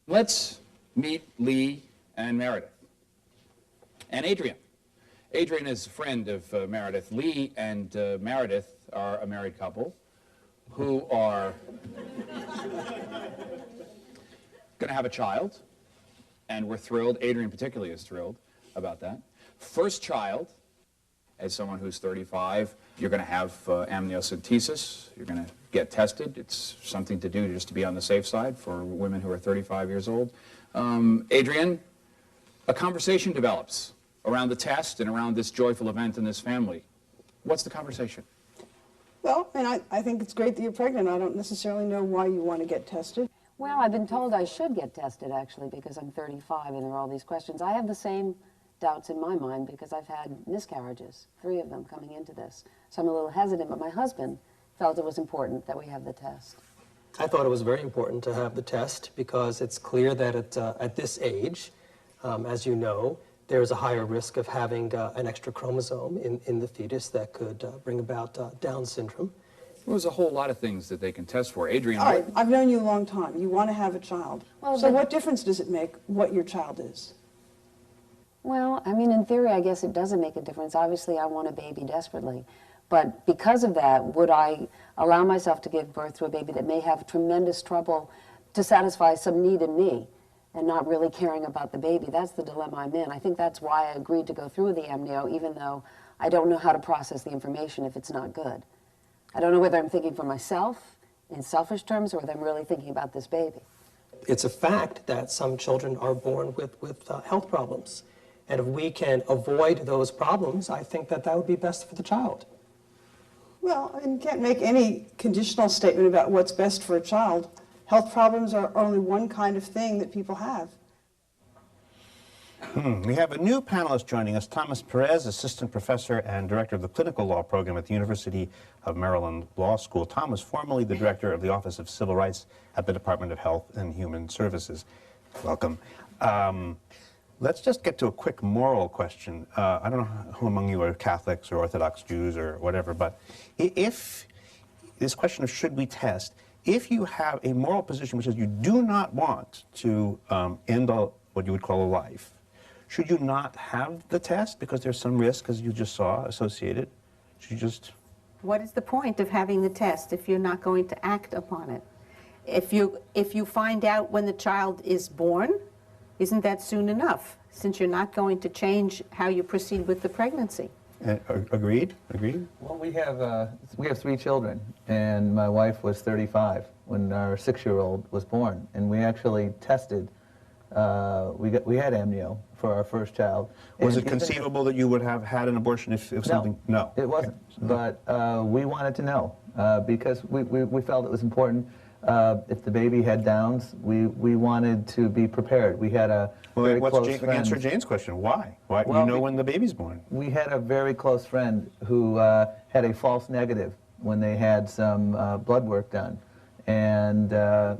Let's meet Lee and Meredith. And Adrian. Adrian is a friend of Meredith. Lee and Meredith are a married couple who are going to have a child, and we're thrilled. Adrian particularly is thrilled about that. First child, as someone who's 35, you're going to have amniocentesis. You're going to get tested. It's something to do just to be on the safe side for women who are 35 years old. Adrian, a conversation develops around the test and around this joyful event in this family. What's the conversation? Well, and I think it's great that you're pregnant. I don't necessarily know why you want to get tested. Well, I've been told I should get tested, actually, because I'm 35 and there are all these questions. I have the same doubts in my mind because I've had miscarriages, 3 of them coming into this. So I'm a little hesitant, but my husband felt it was important that we have the test. I thought it was very important to have the test because it's clear that at this age, as you know, there's a higher risk of having an extra chromosome in the fetus that could bring about Down syndrome. Well, there's a whole lot of things that they can test for. Adrian, All right, I've known you a long time. You want to have a child. Well, so what difference does it make what your child is? Well, I mean, in theory, I guess it doesn't make a difference. Obviously, I want a baby desperately. But because of that, would I allow myself to give birth to a baby that may have tremendous trouble to satisfy some need in me and not really caring about the baby? That's the dilemma I'm in. I think that's why I agreed to go through with the amnio, even though I don't know how to process the information if it's not good. I don't know whether I'm thinking for myself in selfish terms or whether I'm really thinking about this baby. It's a fact that some children are born with health problems. And if we can avoid those problems, I think that would be best for the child. Well, you can't make any conditional statement about what's best for a child. Health problems are only one kind of thing that people have. We have a new panelist joining us, Thomas Perez, assistant professor and director of the clinical law program at the University of Maryland Law School. Tom was formerly the director of the Office of Civil Rights at the Department of Health and Human Services. Welcome. Let's just get to a quick moral question. I don't know who among you are Catholics or Orthodox Jews or whatever, but if this question of should we test, if you have a moral position which is you do not want to end what you would call a life, should you not have the test because there's some risk, as you just saw, associated? Should you just... What is the point of having the test if you're not going to act upon it? If you find out when the child is born, isn't that soon enough, since you're not going to change how you proceed with the pregnancy? Agreed? Agreed? Well, we have 3 children, and my wife was 35 when our 6-year-old was born, and we actually tested. We had amnio for our first child. Was it conceivable that you would have had an abortion if something... No. It wasn't, but we wanted to know because we felt it was important. If the baby had Downs, we wanted to be prepared. We had a very close friend. Answer Jane's question. Why? Why? Well, you know when the baby's born. We had a very close friend who had a false negative when they had some blood work done, and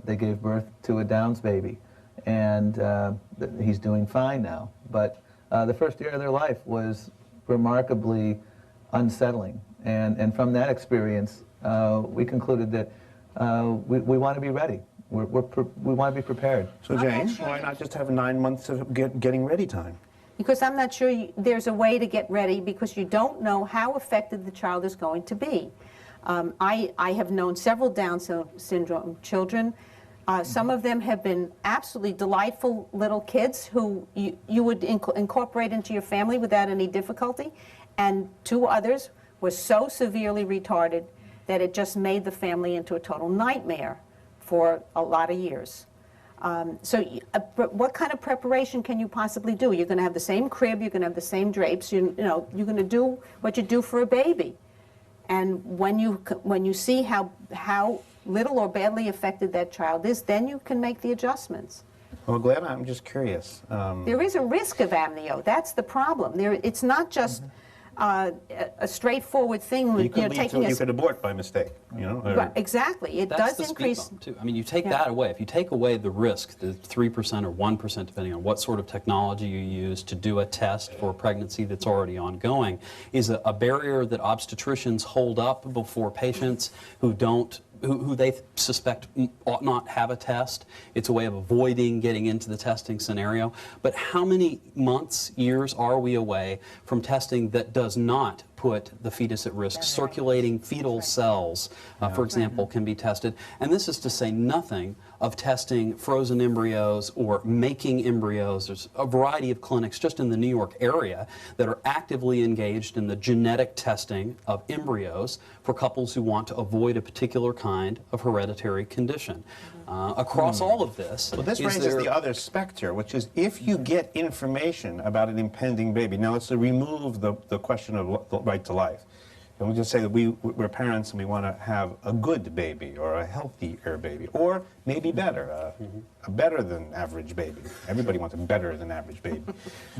they gave birth to a Downs baby, and he's doing fine now. But the first year of their life was remarkably unsettling, and from that experience, we concluded that we want to be ready. We want to be prepared. So Jane, why not just have 9 months of getting ready time? because I'm not sure there's a way to get ready because you don't know how affected the child is going to be. I have known several Down syndrome children. Some of them have been absolutely delightful little kids who you would incorporate into your family without any difficulty, and 2 others were so severely retarded that it just made the family into a total nightmare for a lot of years. What kind of preparation can you possibly do? You're going to have the same crib, you're going to have the same drapes, you're going to do what you do for a baby. And when you see how little or badly affected that child is, then you can make the adjustments. Well, Glenn, I'm just curious. There is a risk of amnio. That's the problem. It's not just a straightforward thing. You could abort by mistake. Right, exactly. It does increase. Too. I mean, you take that away. If you take away the risk, the 3% or 1%, depending on what sort of technology you use to do a test for a pregnancy that's already ongoing, is a barrier that obstetricians hold up before patients who they suspect ought not have a test. It's a way of avoiding getting into the testing scenario. But how many months, years are we away from testing that does not put the fetus at risk? Circulating fetal cells, for example, can be tested. And this is to say nothing of testing frozen embryos or making embryos. There's a variety of clinics just in the New York area that are actively engaged in the genetic testing of embryos for couples who want to avoid a particular kind of hereditary condition. Across all of this, well, this raises the other specter, which is if you get information about an impending baby. Now, let's remove the question of the right to life. And we'll just say that we're parents and we want to have a good baby or a healthier baby, or maybe better, a better than average baby. Everybody wants a better than average baby.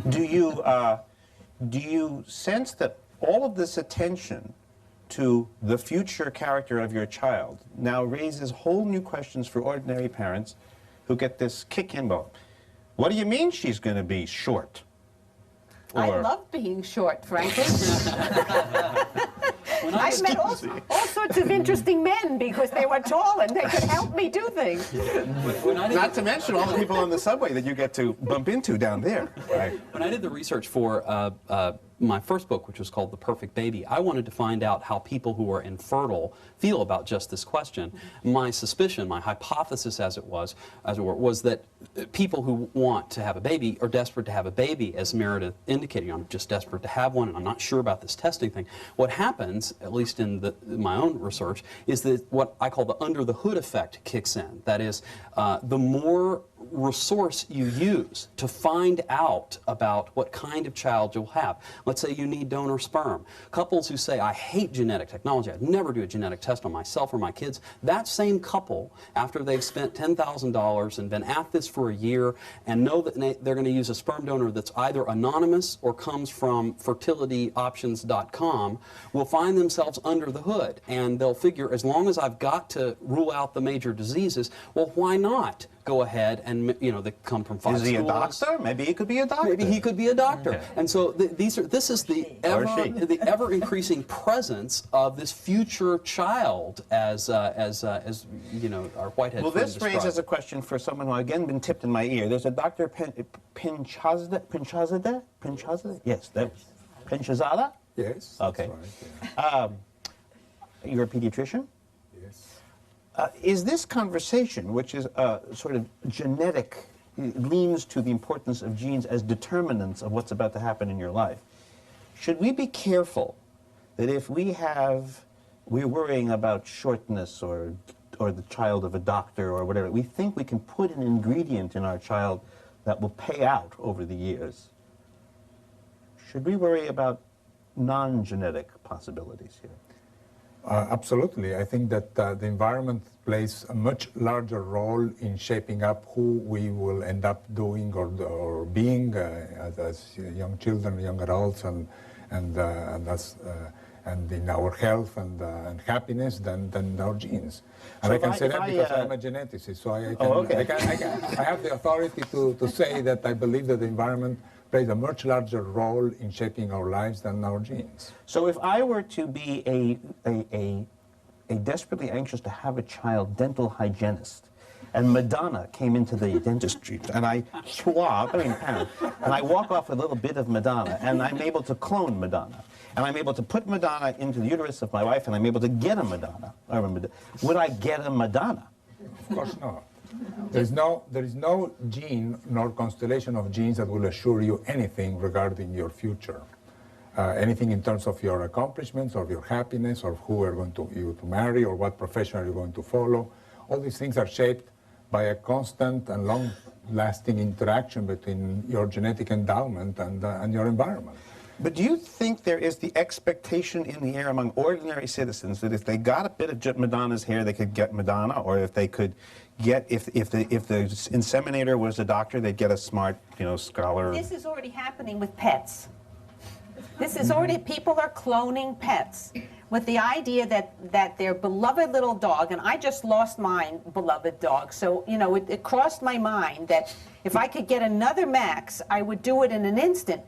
Do you sense that all of this attention to the future character of your child now raises whole new questions for ordinary parents who get this kick in bone? What do you mean she's going to be short? I love being short, frankly. I've met all sorts of interesting men because they were tall and they could help me do things. Not to mention all the people on the subway that you get to bump into down there. Right. When I did the research for my first book, which was called The Perfect Baby, I wanted to find out how people who are infertile feel about just this question. My suspicion, my hypothesis as it were, was that people who want to have a baby are desperate to have a baby, as Meredith indicated. I'm just desperate to have one, and I'm not sure about this testing thing. What happens, at least in my own research, is that what I call the under-the-hood effect kicks in. That is, the more resource you use to find out about what kind of child you'll have. Let's say you need donor sperm. Couples who say, I hate genetic technology, I'd never do a genetic test on myself or my kids, that same couple, after they've spent $10,000 and been at this for a year and know that they're going to use a sperm donor that's either anonymous or comes from fertilityoptions.com, will find themselves under the hood. And they'll figure, as long as I've got to rule out the major diseases, well, why not go ahead and, they come from 5 schools. Is he a doctor? Maybe he could be a doctor. Maybe he could be a doctor. Okay. And so this is the ever increasing presence of this future child as our Whitehead. Well, this raises a question for someone who again been tipped in my ear. There's a Dr. Pinchazada? Yes, Pinchazada? Yes. Okay. That's right, yeah. You're a pediatrician? Yes. Is this conversation, which is sort of genetic, leans to the importance of genes as determinants of what's about to happen in your life, should we be careful that if we're worrying about shortness or the child of a doctor or whatever, we think we can put an ingredient in our child that will pay out over the years? Should we worry about non-genetic possibilities here? Absolutely. I think that the environment plays a much larger role in shaping up who we will end up doing or being as young children, young adults, and in our health and happiness than our genes. And so I can say that because I'm a geneticist, so I have the authority to say that I believe that the environment plays a much larger role in shaping our lives than our genes. So if I were to be a desperately anxious to have a child dental hygienist, and Madonna came into the dentistry, and I swab, and I walk off with a little bit of Madonna, and I'm able to clone Madonna. And I'm able to put Madonna into the uterus of my wife, and I'm able to get a Madonna. Would I get a Madonna? Of course not. There is no gene nor constellation of genes that will assure you anything regarding your future. Anything in terms of your accomplishments or your happiness or who are going to marry or what profession are you going to follow. All these things are shaped by a constant and long-lasting interaction between your genetic endowment and your environment. But do you think there is the expectation in the air among ordinary citizens that if they got a bit of Madonna's hair, they could get Madonna, or if they could get, if the inseminator was a doctor, they'd get a smart, scholar? This is already happening with pets. This is already, people are cloning pets with the idea that their beloved little dog, and I just lost my beloved dog, so, it crossed my mind that if I could get another Max, I would do it in an instant.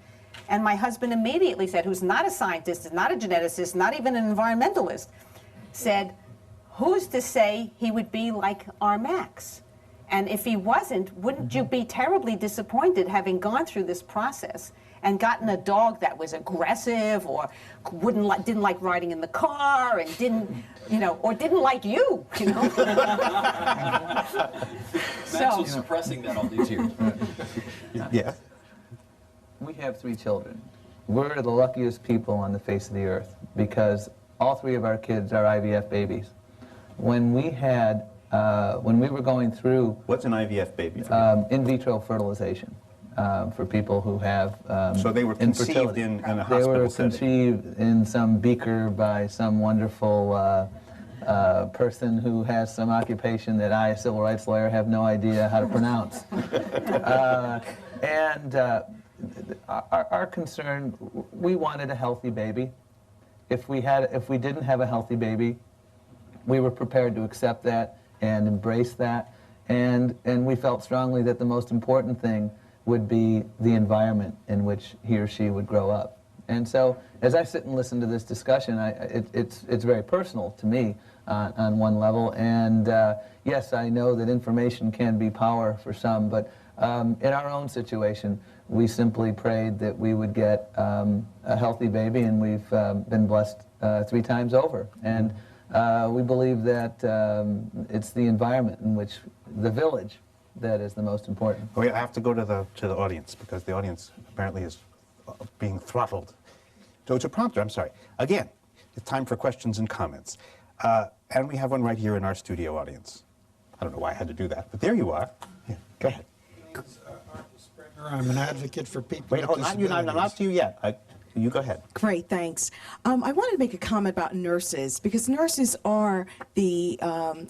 And my husband immediately said, who's not a scientist, is not a geneticist, not even an environmentalist, said, who's to say he would be like our Max? And if he wasn't, wouldn't you be terribly disappointed having gone through this process and gotten a dog that was aggressive or didn't like riding in the car and didn't like you, Max was suppressing that all these years. Yeah. We have 3 children. We're the luckiest people on the face of the earth because all 3 of our kids are IVF babies. When we were going through... What's an IVF baby? In vitro fertilization for people who have so they were conceived in a hospital They were setting. conceived in some beaker by some wonderful person who has some occupation that I, a civil rights lawyer, have no idea how to pronounce. Our concern, we wanted a healthy baby. If we didn't have a healthy baby, we were prepared to accept that and embrace that. And we felt strongly that the most important thing would be the environment in which he or she would grow up. And so, as I sit and listen to this discussion, it's very personal to me on one level. And yes, I know that information can be power for some, but in our own situation, we simply prayed that we would get a healthy baby, and we've been blessed 3 times over. And we believe that it's the environment in which, the village, that is the most important. I have to go to the audience because the audience apparently is being throttled. So it's a prompter, I'm sorry. Again, it's time for questions and comments. And we have one right here in our studio audience. I don't know why I had to do that, but there you are. Yeah, go ahead. I'm an advocate for people Wait, with hold on, disabilities. I'm not to you yet. You go ahead. Great, thanks. I wanted to make a comment about nurses because nurses are the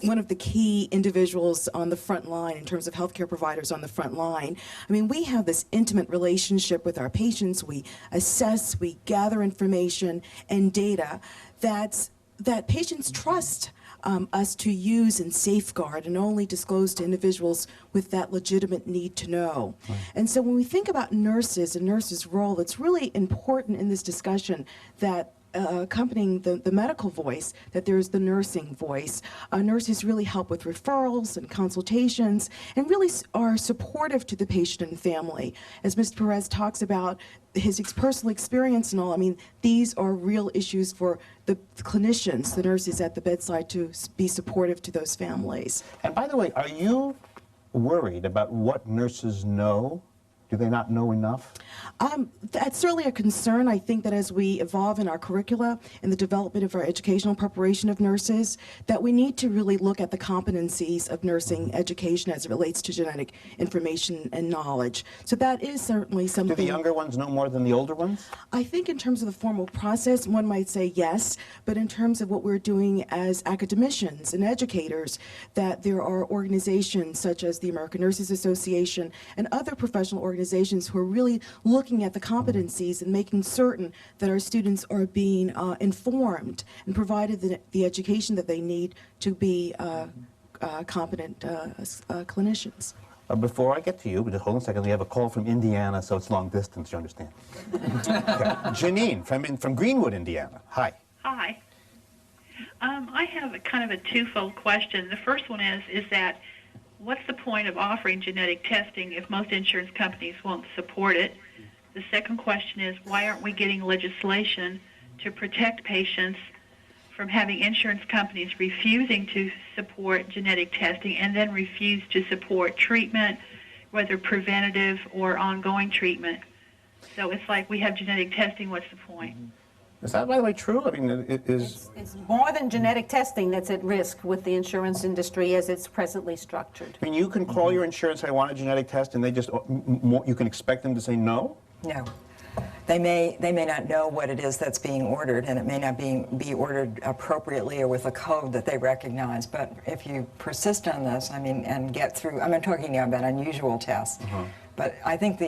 one of the key individuals on the front line in terms of healthcare providers on the front line. I mean, we have this intimate relationship with our patients. We assess, we gather information and data that patients trust us to use and safeguard and only disclose to individuals with that legitimate need to know. Right. And so when we think about nurses and nurses' role, it's really important in this discussion that accompanying the medical voice, that there's the nursing voice. Nurses really help with referrals and consultations and really are supportive to the patient and family. As Mr. Perez talks about his personal experience and all, I mean, these are real issues for the clinicians, the nurses at the bedside, to be supportive to those families. And by the way, are you worried about what nurses know? Do they not know enough? That's certainly a concern. I think that as we evolve in our curricula and the development of our educational preparation of nurses, that we need to really look at the competencies of nursing education as it relates to genetic information and knowledge. So that is certainly something. Do the younger ones know more than the older ones? I think in terms of the formal process, one might say yes, but in terms of what we're doing as academicians and educators, that there are organizations such as the American Nurses Association and other professional organizations who are really looking at the competencies and making certain that our students are being informed and provided the education that they need to be competent clinicians. Before I get to you, hold on a second, we have a call from Indiana, so it's long distance, you understand. Okay. Janine from Greenwood, Indiana. Hi. Hi. I have a kind of a twofold question. The first one is that what's the point of offering genetic testing if most insurance companies won't support it? The second question is, why aren't we getting legislation to protect patients from having insurance companies refusing to support genetic testing and then refuse to support treatment, whether preventative or ongoing treatment? So it's like we have genetic testing, what's the point? Is that, by the way, true? I mean, it is... It's more than genetic testing that's at risk with the insurance industry as it's presently structured. I mean, you can call your insurance, I want a genetic test, and they just, you can expect them to say no? No. They may not know what it is that's being ordered, and it may not be ordered appropriately or with a code that they recognize. But if you persist on this, I mean, and get through, I'm not talking now about unusual tests, but I think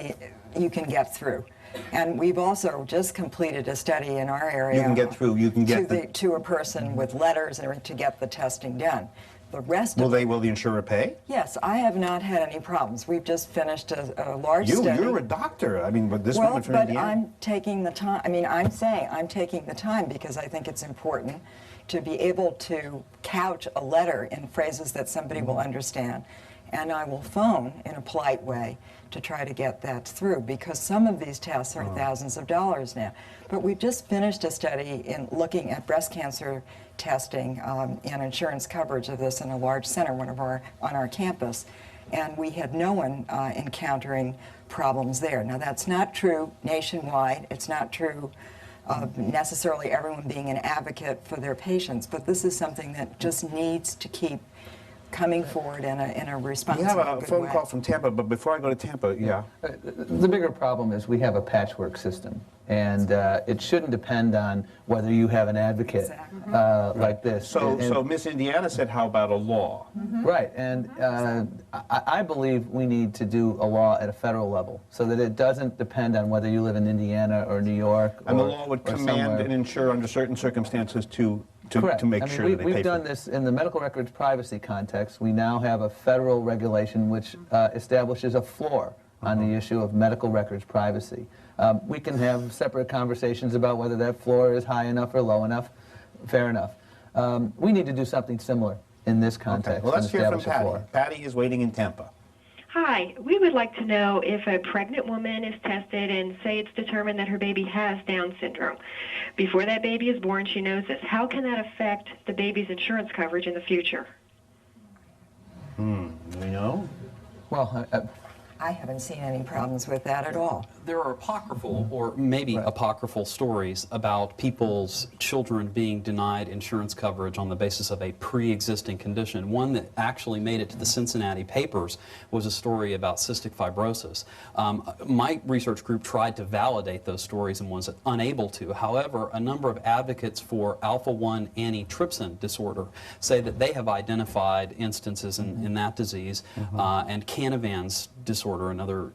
you can get through. And we've also just completed a study in our area. You can get through, you can get to a person with letters to get the testing done. The rest will the insurer pay? Yes, I have not had any problems. We've just finished a large study. You're a doctor. I mean, but this woman woman from but Indiana. I'm taking the time. I mean, I'm saying I'm taking the time because I think it's important to be able to couch a letter in phrases that somebody will understand. And I will phone in a polite way to try to get that through, because some of these tests are thousands of dollars now. But we've just finished a study in looking at breast cancer testing and insurance coverage of this in a large center, on our campus, and we had no one encountering problems there. Now that's not true nationwide. It's not true necessarily everyone being an advocate for their patients, but this is something that just needs to keep coming forward in a responsible We have a phone way. call from Tampa, but before I go to Tampa, The bigger problem is we have a patchwork system, and it shouldn't depend on whether you have an advocate like this. So Miss Indiana said, how about a law? Right, and I believe we need to do a law at a federal level so that it doesn't depend on whether you live in Indiana or New York. And the law would command an insurer under certain circumstances to make sure that they pay we've for done this in the medical records privacy context. We now have a federal regulation which establishes a floor on the issue of medical records privacy. We can have separate conversations about whether that floor is high enough or low enough. Fair enough. We need to do something similar in this context. Well, let's and hear from establish a Patty. floor. Patty is waiting in Tampa. Hi, we would like to know if a pregnant woman is tested and say it's determined that her baby has Down syndrome. Before that baby is born, she knows this. How can that affect the baby's insurance coverage in the future? Do we know? Well, I haven't seen any problems with that at all. There are apocryphal, or maybe apocryphal, stories about people's children being denied insurance coverage on the basis of a pre-existing condition. One that actually made it to the Cincinnati papers was a story about cystic fibrosis. My research group tried to validate those stories and was unable to. However, a number of advocates for alpha-1 antitrypsin disorder say that they have identified instances in that disease, and Canavan's disorder, another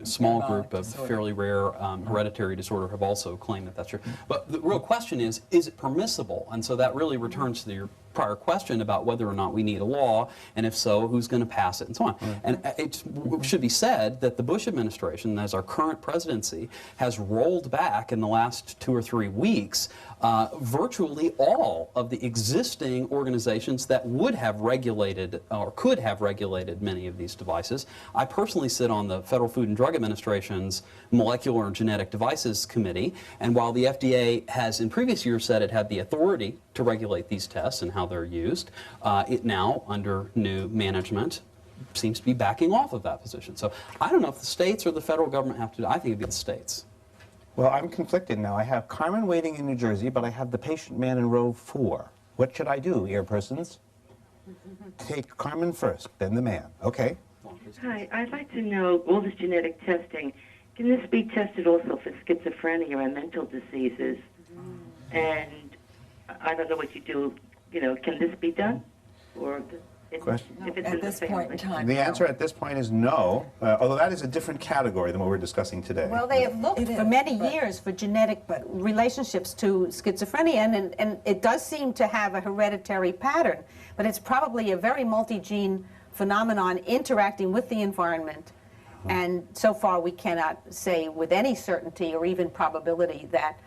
small group of fairly rare hereditary disorder, have also claimed that that's true. But the real question is it permissible? And so that really returns to your prior question about whether or not we need a law, and if so, who's going to pass it, and so on. And it should be said that the Bush administration, as our current presidency, has rolled back in the last 2 or 3 weeks virtually all of the existing organizations that would have regulated or could have regulated many of these devices. I personally sit on the Federal Food and Drug Administration's Molecular and Genetic Devices Committee, and while the FDA has in previous years said it had the authority to regulate these tests and how they're used, it now, under new management, seems to be backing off of that position. So I don't know if the states or the federal government have to do it. I think it'd be the states. Well, I'm conflicted now. I have Carmen waiting in New Jersey, but I have the patient man in row 4. What should I do, earpersons? Take Carmen first, then the man. Okay. Hi, I'd like to know all this genetic testing. Can this be tested also for schizophrenia and mental diseases? And I don't know what you do. You know, can this be done? Or Question? if it's At in the this point in time, The answer at this point is no, although that is a different category than what we're discussing today. Well, they have looked for many years for genetic relationships to schizophrenia, and it does seem to have a hereditary pattern, but it's probably a very multi-gene phenomenon interacting with the environment. And so far, we cannot say with any certainty or even probability that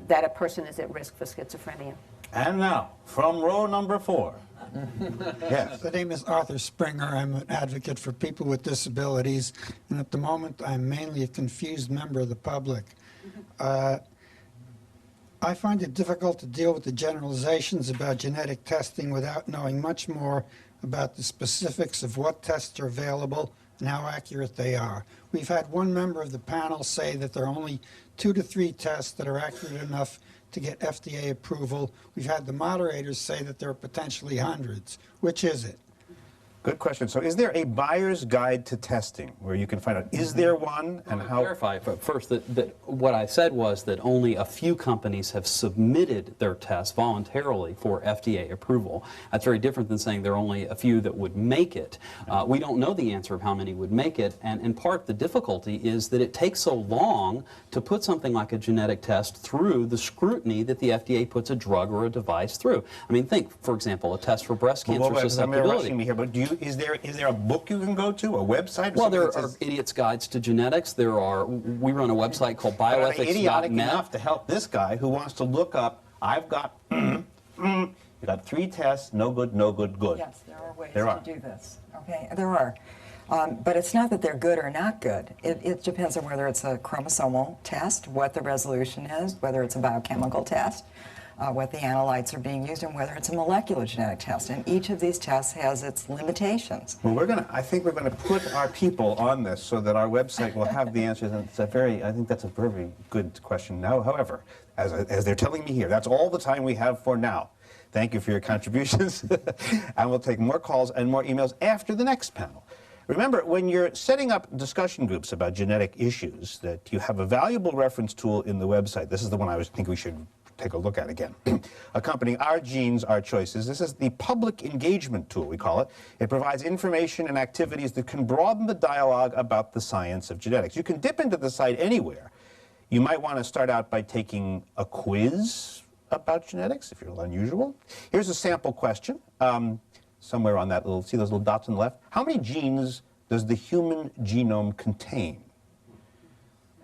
that a person is at risk for schizophrenia. And now, from row number 4. Yes. The name is Arthur Springer. I'm an advocate for people with disabilities, and at the moment I'm mainly a confused member of the public. I find it difficult to deal with the generalizations about genetic testing without knowing much more about the specifics of what tests are available and how accurate they are. We've had one member of the panel say that there are only 2 to 3 tests that are accurate enough to get FDA approval. We've had the moderators say that there are potentially hundreds. Which is it? Good question. So is there a buyer's guide to testing where you can find out, is there one, and how? Clarify first that what I said was that only a few companies have submitted their tests voluntarily for FDA approval. That's very different than saying there are only a few that would make it. We don't know the answer of how many would make it, and in part the difficulty is that it takes so long to put something like a genetic test through the scrutiny that the FDA puts a drug or a device through. I mean, think, for example, a test for breast cancer susceptibility. Me here, but is there a book you can go to, a website? Well, there are Idiot's Guides to Genetics. We run a website called bioethics.net. Idiotic enough to help this guy who wants to look up, I've got, you got 3 tests, no good, no good, good. Yes, there are ways to do this. Okay, there are. But it's not that they're good or not good. It depends on whether it's a chromosomal test, what the resolution is, whether it's a biochemical test, what the analytes are being used, and whether it's a molecular genetic test. And each of these tests has its limitations. Well, I think we're going to put our people on this so that our website will have the answers. And I think that's a very good question. Now, however, as they're telling me here, that's all the time we have for now. Thank you for your contributions. And we'll take more calls and more emails after the next panel. Remember, when you're setting up discussion groups about genetic issues, that you have a valuable reference tool in the website. This is the one I think we should take a look at again. Accompanying Our Genes, Our Choices. This is the public engagement tool, we call it. It provides information and activities that can broaden the dialogue about the science of genetics. You can dip into the site anywhere. You might want to start out by taking a quiz about genetics, if you're unusual. Here's a sample question. Somewhere on that see those little dots on the left? How many genes does the human genome contain?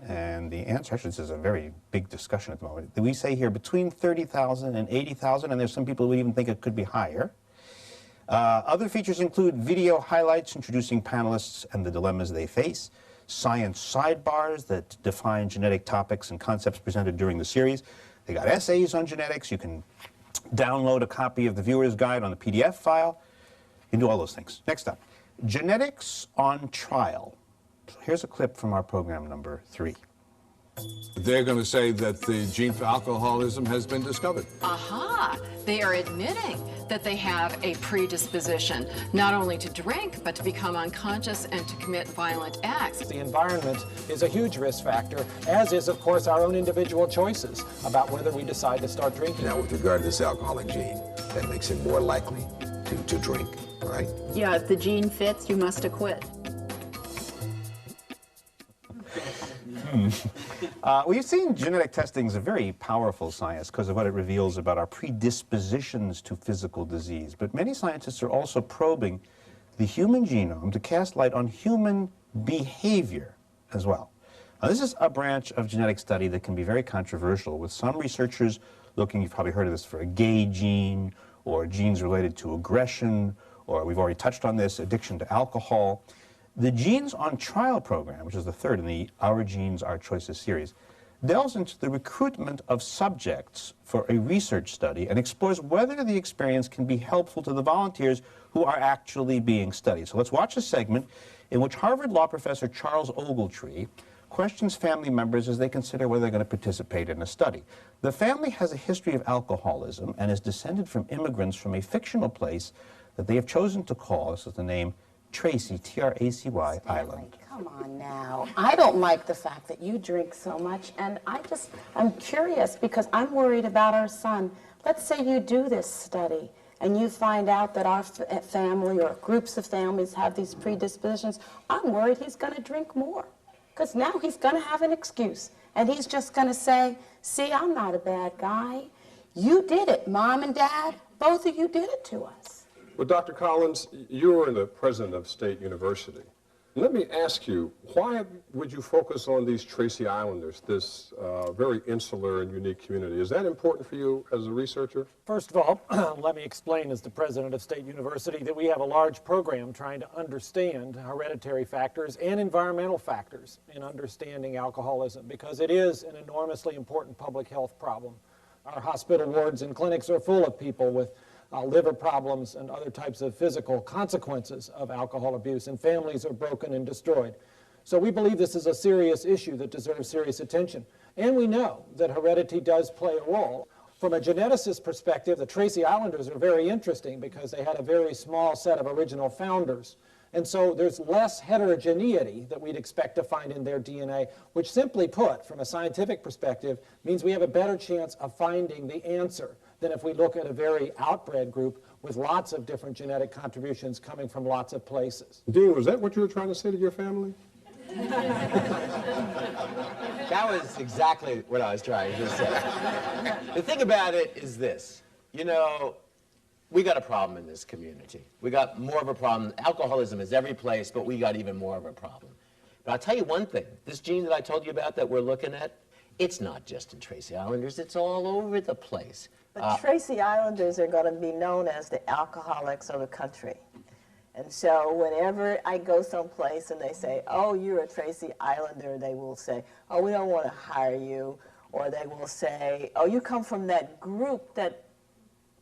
And the answer, actually, this is a very big discussion at the moment. We say here between 30,000 and 80,000, and there's some people who even think it could be higher. Other features include video highlights introducing panelists and the dilemmas they face, science sidebars that define genetic topics and concepts presented during the series. They got essays on genetics. You can download a copy of the viewer's guide on the PDF file. You can do all those things. Next up, genetics on trial. So here's a clip from our program number 3. They're going to say that the gene for alcoholism has been discovered. Aha! They are admitting that they have a predisposition, not only to drink, but to become unconscious and to commit violent acts. The environment is a huge risk factor, as is, of course, our own individual choices about whether we decide to start drinking. Now, with regard to this alcoholic gene, that makes it more likely to drink, right? Yeah, if the gene fits, you must acquit. We've seen genetic testing as a very powerful science because of what it reveals about our predispositions to physical disease. But many scientists are also probing the human genome to cast light on human behavior as well. Now, this is a branch of genetic study that can be very controversial, with some researchers looking, you've probably heard of this, for a gay gene, or genes related to aggression, or we've already touched on this, addiction to alcohol. The Genes on Trial program, which is the third in the Our Genes, Our Choices series, delves into the recruitment of subjects for a research study and explores whether the experience can be helpful to the volunteers who are actually being studied. So let's watch a segment in which Harvard law professor Charles Ogletree questions family members as they consider whether they're going to participate in a study. The family has a history of alcoholism and is descended from immigrants from a fictional place that they have chosen to call, this is the name, Tracy, T-R-A-C-Y, Island. Come on now. I don't like the fact that you drink so much, and I'm curious because I'm worried about our son. Let's say you do this study and you find out that our family or groups of families have these predispositions. I'm worried he's going to drink more because now he's going to have an excuse, and he's just going to say, see, I'm not a bad guy. You did it, Mom and Dad. Both of you did it to us. Well, Dr. Collins, you were the president of State University. Let me ask you, why would you focus on these Tracy Islanders, this very insular and unique community? Is that important for you as a researcher? First of all, let me explain as the president of State University that we have a large program trying to understand hereditary factors and environmental factors in understanding alcoholism, because it is an enormously important public health problem. Our hospital wards and clinics are full of people with liver problems and other types of physical consequences of alcohol abuse, and families are broken and destroyed. So we believe this is a serious issue that deserves serious attention. And we know that heredity does play a role. From a geneticist perspective, the Tracy Islanders are very interesting because they had a very small set of original founders. And so there's less heterogeneity that we'd expect to find in their DNA, which simply put, from a scientific perspective, means we have a better chance of finding the answer than if we look at a very outbred group with lots of different genetic contributions coming from lots of places. Dean, was that what you were trying to say to your family? That was exactly what I was trying to say. The thing about it is this, you know, we got a problem in this community. We got more of a problem. Alcoholism is every place, but we got even more of a problem. But I'll tell you one thing, this gene that I told you about that we're looking at, it's not just in Tracy Islanders, it's all over the place. But Tracy Islanders are going to be known as the alcoholics of the country. And so whenever I go someplace and they say, oh, you're a Tracy Islander, they will say, oh, we don't want to hire you. Or they will say, oh, you come from that group, that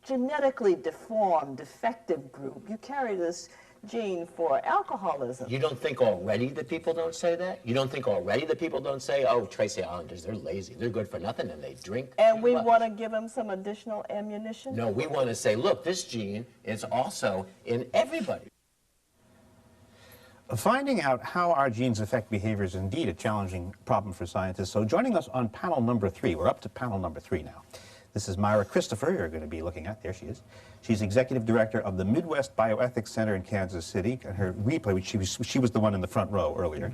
genetically deformed, defective group. You carry this gene for alcoholism. You don't think already that people don't say that? You don't think already that people don't say, oh, Tracy Islanders, they're lazy, they're good for nothing, and they drink And we too much. want to give them some additional ammunition? No, we want to say, look, this gene is also in everybody. Finding out how our genes affect behavior is indeed a challenging problem for scientists. So joining us on panel number 3, we're up to panel number 3 now. This is Myra Christopher you're going to be looking at. There she is. She's executive director of the Midwest Bioethics Center in Kansas City. And her replay, which she was the one in the front row earlier.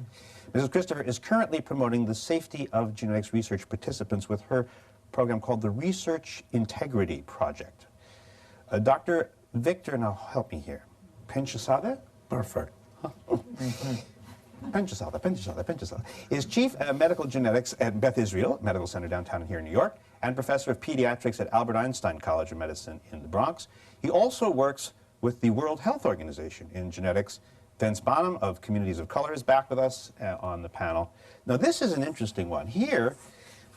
Mrs. Christopher is currently promoting the safety of genetics research participants with her program called the Research Integrity Project. Dr. Victor, now help me here. Penchasada? Perfect. Penchasada is chief medical genetics at Beth Israel Medical Center downtown here in New York and professor of pediatrics at Albert Einstein College of Medicine in the Bronx. He also works with the World Health Organization in genetics. Vince Bonham of Communities of Color is back with us on the panel. Now this is an interesting one. Here,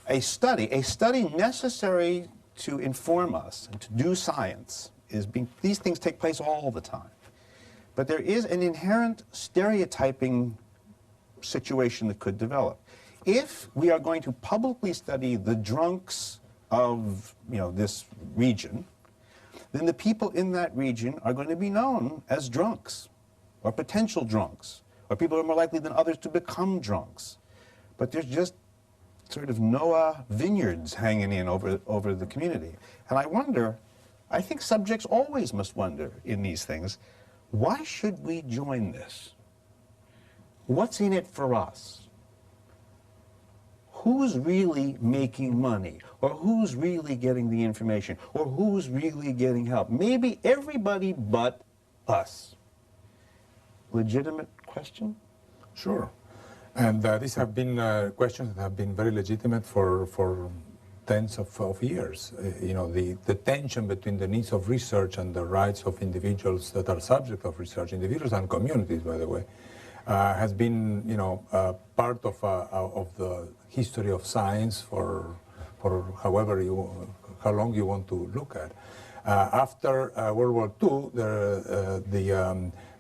a study necessary to inform us and to do science these things take place all the time. But there is an inherent stereotyping situation that could develop. If we are going to publicly study the drunks of this region, then the people in that region are going to be known as drunks or potential drunks, or people who are more likely than others to become drunks. But there's just sort of Noah vineyards hanging in over the community. And I think subjects always must wonder in these things, why should we join this? What's in it for us? Who's really making money? Or who's really getting the information? Or who's really getting help? Maybe everybody but us. Legitimate question? Sure. And these have been questions that have been very legitimate for tens of years. The tension between the needs of research and the rights of individuals that are subject of research, individuals and communities, by the way, has been, part of the history of science for how long you want to look at. After World War II,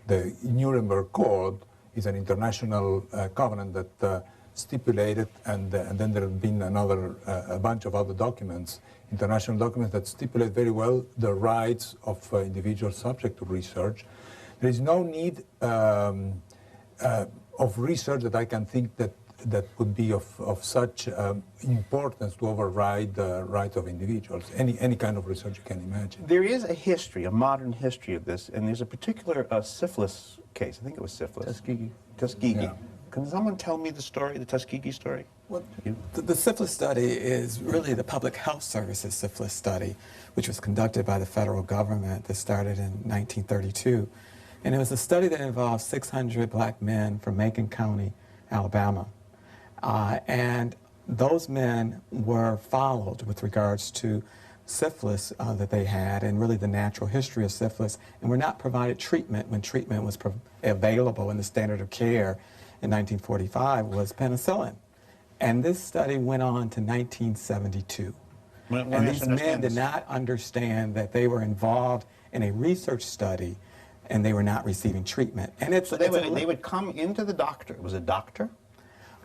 the Nuremberg Code is an international covenant that stipulated, and then there have been a bunch of other documents, international documents that stipulate very well the rights of individuals subject to research. There is no need of research that I can think that would be of such importance to override the right of individuals. Any kind of research you can imagine. There is a history, a modern history of this, and there's a particular syphilis case. I think it was syphilis. Tuskegee. Yeah. Can someone tell me the story, the Tuskegee story? Well, the syphilis study is really the Public Health Service's syphilis study, which was conducted by the federal government that started in 1932. And it was a study that involved 600 black men from Macon County, Alabama. And those men were followed with regards to syphilis that they had and really the natural history of syphilis, and were not provided treatment when treatment was available, and the standard of care in 1945 was penicillin. And this study went on to 1972. And these men did not understand that they were involved in a research study and they were not receiving treatment. And it's, so they would come into the doctor. It was a doctor?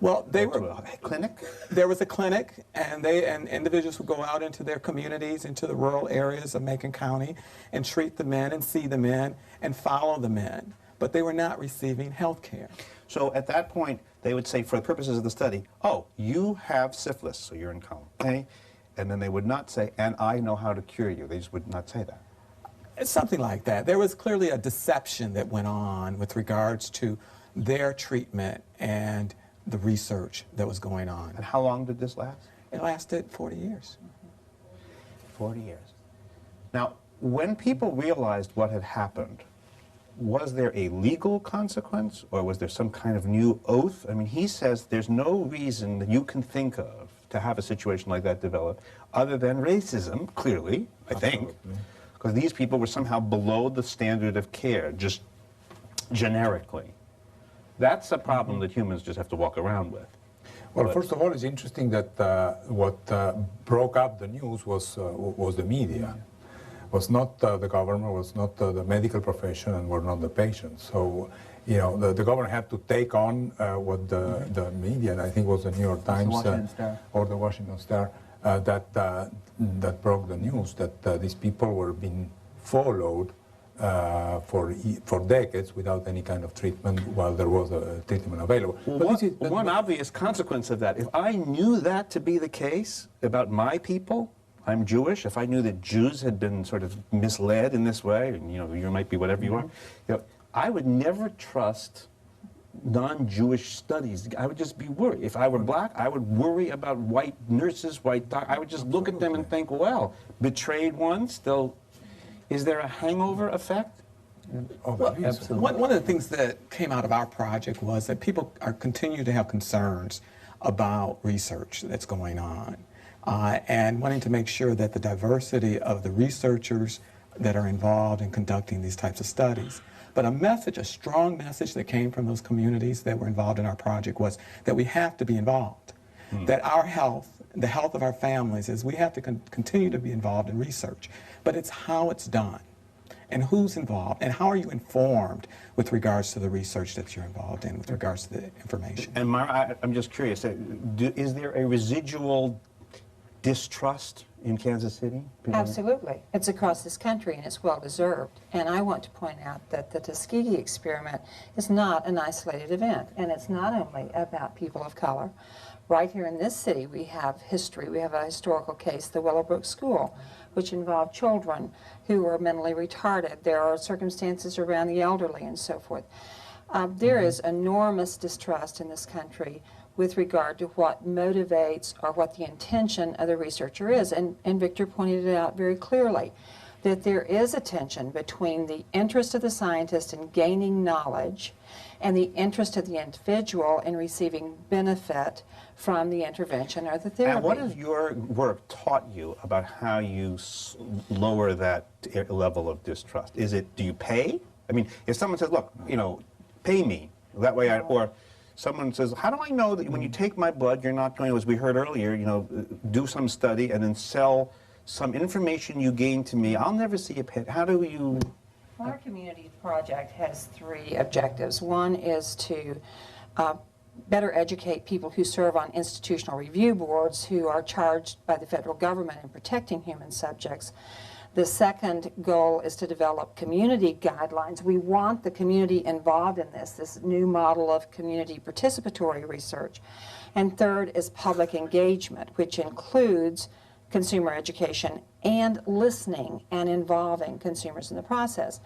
Well, they were a clinic. There was a clinic, and individuals would go out into their communities, into the rural areas of Macon County, and treat the men and see the men and follow the men. But they were not receiving health care. So at that point, they would say, for the purposes of the study, oh, you have syphilis, so you're in coma. Okay? And then they would not say, and I know how to cure you. They just would not say that. It's something like that. There was clearly a deception that went on with regards to their treatment and the research that was going on. And how long did this last? It lasted 40 years. 40 years. Now, when people realized what had happened, was there a legal consequence, or was there some kind of new oath? I mean, he says there's no reason that you can think of to have a situation like that develop other than racism, clearly, I think, because these people were somehow below the standard of care, just generically. That's a problem that humans just have to walk around with. Well, first of all, it's interesting that what broke up the news was the media. Was not the government, was not the medical profession, and were not the patients. So, you know, the government had to take on what the media, and I think it was the New York Times or the Washington Star, that broke the news that these people were being followed for decades without any kind of treatment while there was a treatment available. Well, one obvious consequence of that, if I knew that to be the case about my people, I'm Jewish, if I knew that Jews had been sort of misled in this way, and you know, you might be whatever you are, you know, I would never trust non-Jewish studies. I would just be worried. If I were black, I would worry about white nurses, white doctors. I would just look at them and think, well, betrayed ones, is there a hangover effect? Well, absolutely. One of the things that came out of our project was that people continue to have concerns about research that's going on. And wanting to make sure that the diversity of the researchers that are involved in conducting these types of studies. But a strong message that came from those communities that were involved in our project was that we have to be involved. That our health, the health of our families, is we have to continue to be involved in research. But it's how it's done, and who's involved, and how are you informed with regards to the research that you're involved in, with regards to the information. And Mara, I'm just curious, is there a residual distrust in Kansas City? Absolutely. It's across this country, and it's well-deserved. And I want to point out that the Tuskegee experiment is not an isolated event, and it's not only about people of color. Right here in this city, we have history. We have a historical case, the Willowbrook School, which involved children who were mentally retarded. There are circumstances around the elderly and so forth. There is enormous distrust in this country with regard to what motivates or what the intention of the researcher is. And Victor pointed it out very clearly, that there is a tension between the interest of the scientist in gaining knowledge and the interest of the individual in receiving benefit from the intervention or the therapy. And what has your work taught you about how you lower that level of distrust? Is it, do you pay? I mean, if someone says, look, you know, pay me, that way or someone says, how do I know that when you take my blood, you're not going to, as we heard earlier, you know, do some study and then sell some information you gain to me? I'll never see a pay. How do you... Our community project has three objectives. One is to better educate people who serve on institutional review boards who are charged by the federal government in protecting human subjects. The second goal is to develop community guidelines. We want the community involved in this new model of community participatory research. And third is public engagement, which includes consumer education and listening and involving consumers in the process.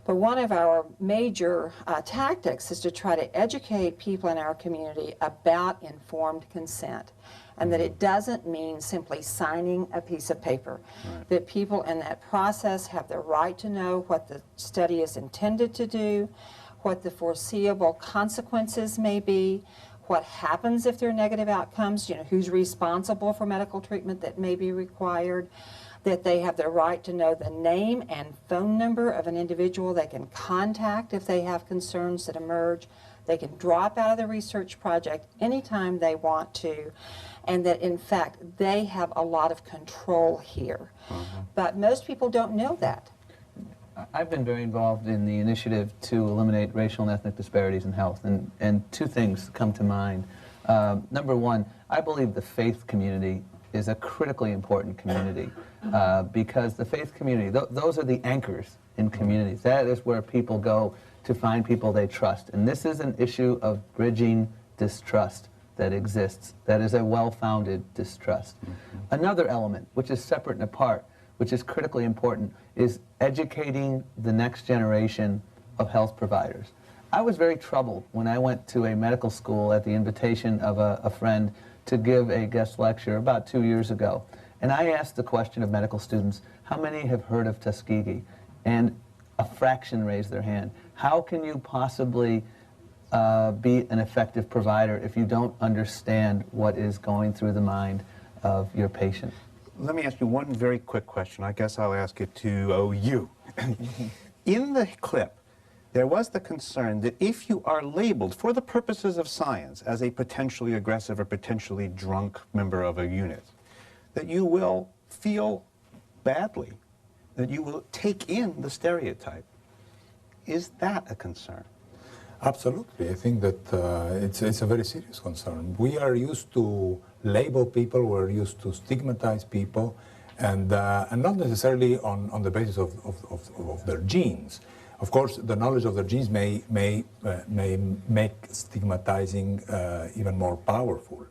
But one of our major tactics is to try to educate people in our community about informed consent, and that it doesn't mean simply signing a piece of paper. Right. That people in that process have the right to know what the study is intended to do, what the foreseeable consequences may be, what happens if there are negative outcomes, who's responsible for medical treatment that may be required, that they have the right to know the name and phone number of an individual they can contact if they have concerns that emerge. They can drop out of the research project anytime they want to, and that in fact they have a lot of control here. But most people don't know that. I've been very involved in the initiative to eliminate racial and ethnic disparities in health, and two things come to mind. Number one, I believe the faith community is a critically important community because the faith community, those are the anchors in communities. That is where people go to find people they trust. And this is an issue of bridging distrust that exists, that is a well-founded distrust. Another element, which is separate and apart, which is critically important, is educating the next generation of health providers. I was very troubled when I went to a medical school at the invitation of a friend to give a guest lecture about 2 years ago. And I asked the question of medical students, how many have heard of Tuskegee? And a fraction raised their hand. How can you possibly be an effective provider if you don't understand what is going through the mind of your patient? Let me ask you one very quick question. I guess I'll ask it to you. In the clip, there was the concern that if you are labeled, for the purposes of science, as a potentially aggressive or potentially drunk member of a unit, that you will feel badly, that you will take in the stereotype. Is that a concern? Absolutely. I think that it's a very serious concern. We are used to label people, we're used to stigmatize people, and not necessarily on the basis of their genes. Of course, the knowledge of their genes may make stigmatizing even more powerful.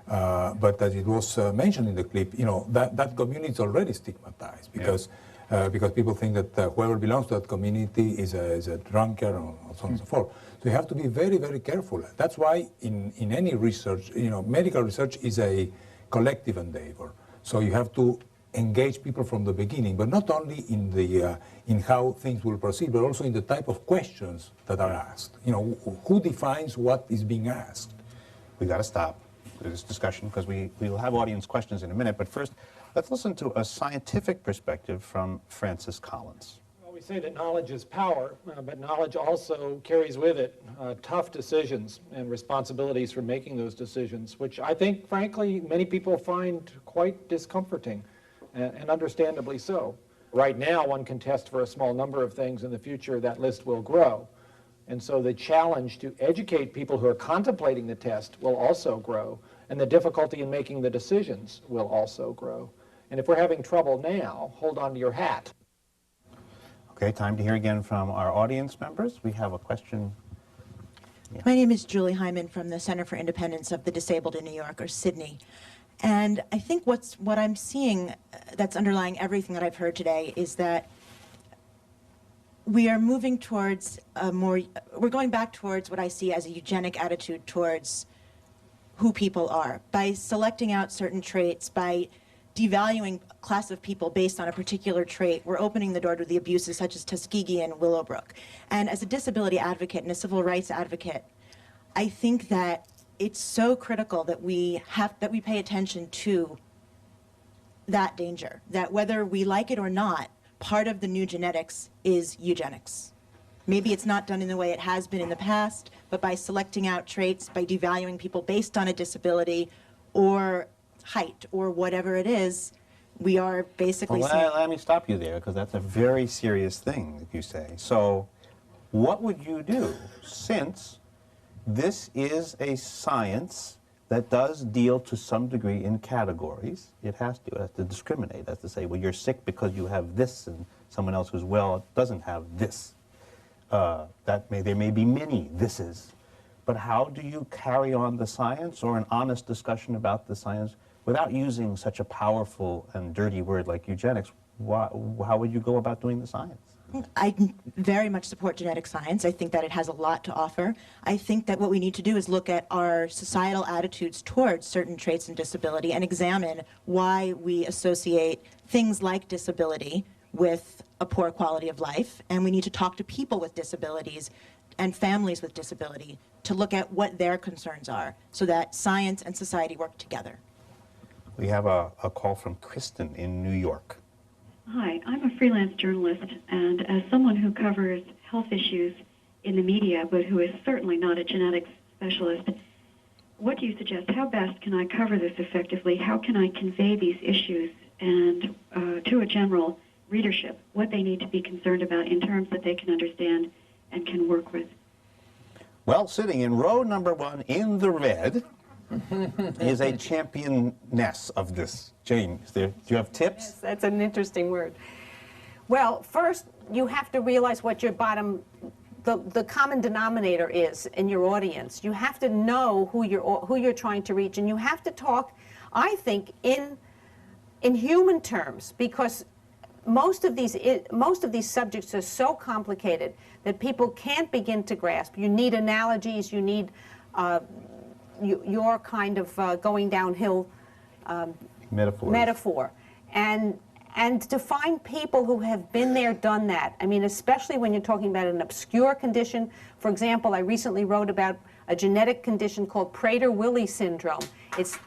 But as it was mentioned in the clip, that community is already stigmatized because people think that whoever belongs to that community is a drunkard and so on and so forth. So you have to be very, very careful. That's why in any research, medical research is a collective endeavor. So you have to engage people from the beginning, but not only in how things will proceed, but also in the type of questions that are asked. Who defines what is being asked? We got to stop this discussion because we will have audience questions in a minute. But first, let's listen to a scientific perspective from Francis Collins. Well, we say that knowledge is power, but knowledge also carries with it tough decisions and responsibilities for making those decisions, which I think, frankly, many people find quite discomforting. And understandably so. Right now, one can test for a small number of things. In the future, that list will grow. And so the challenge to educate people who are contemplating the test will also grow, and the difficulty in making the decisions will also grow. And if we're having trouble now, hold on to your hat. Okay, time to hear again from our audience members. We have a question. Yeah. My name is Julie Hyman from the Center for Independence of the Disabled in New York, or Sydney. And I think what I'm seeing that's underlying everything that I've heard today is that we are moving towards we're going back towards what I see as a eugenic attitude towards who people are. By selecting out certain traits, by devaluing a class of people based on a particular trait, we're opening the door to the abuses such as Tuskegee and Willowbrook. And as a disability advocate and a civil rights advocate, I think that it's so critical that we pay attention to that danger, that whether we like it or not, part of the new genetics is eugenics. Maybe it's not done in the way it has been in the past, but by selecting out traits, by devaluing people based on a disability or height or whatever it is, we are basically saying... Let me stop you there, because that's a very serious thing that you say. So what would you do, since this is a science that does deal to some degree in categories? It has to discriminate. It has to say, well, you're sick because you have this, and someone else who's well doesn't have this. There may be many thises. But how do you carry on the science or an honest discussion about the science without using such a powerful and dirty word like eugenics? How would you go about doing the science? I very much support genetic science. I think that it has a lot to offer. I think that what we need to do is look at our societal attitudes towards certain traits and disability and examine why we associate things like disability with a poor quality of life. And we need to talk to people with disabilities and families with disability to look at what their concerns are so that science and society work together. We have a call from Kristen in New York. Hi, I'm a freelance journalist, and as someone who covers health issues in the media, but who is certainly not a genetics specialist, what do you suggest? How best can I cover this effectively? How can I convey these issues and to a general readership what they need to be concerned about in terms that they can understand and can work with? Well, sitting in row number 1 in the red is a championess of this. Jane, do you have tips? Yes, that's an interesting word. Well, first, you have to realize what your the common denominator is in your audience. You have to know who you're trying to reach, and you have to talk, I think, in human terms, because most of these subjects are so complicated that people can't begin to grasp. You need analogies. You need your kind of going downhill metaphor. And to find people who have been there, done that. I mean, especially when you're talking about an obscure condition. For example, I recently wrote about a genetic condition called Prader-Willi syndrome. It's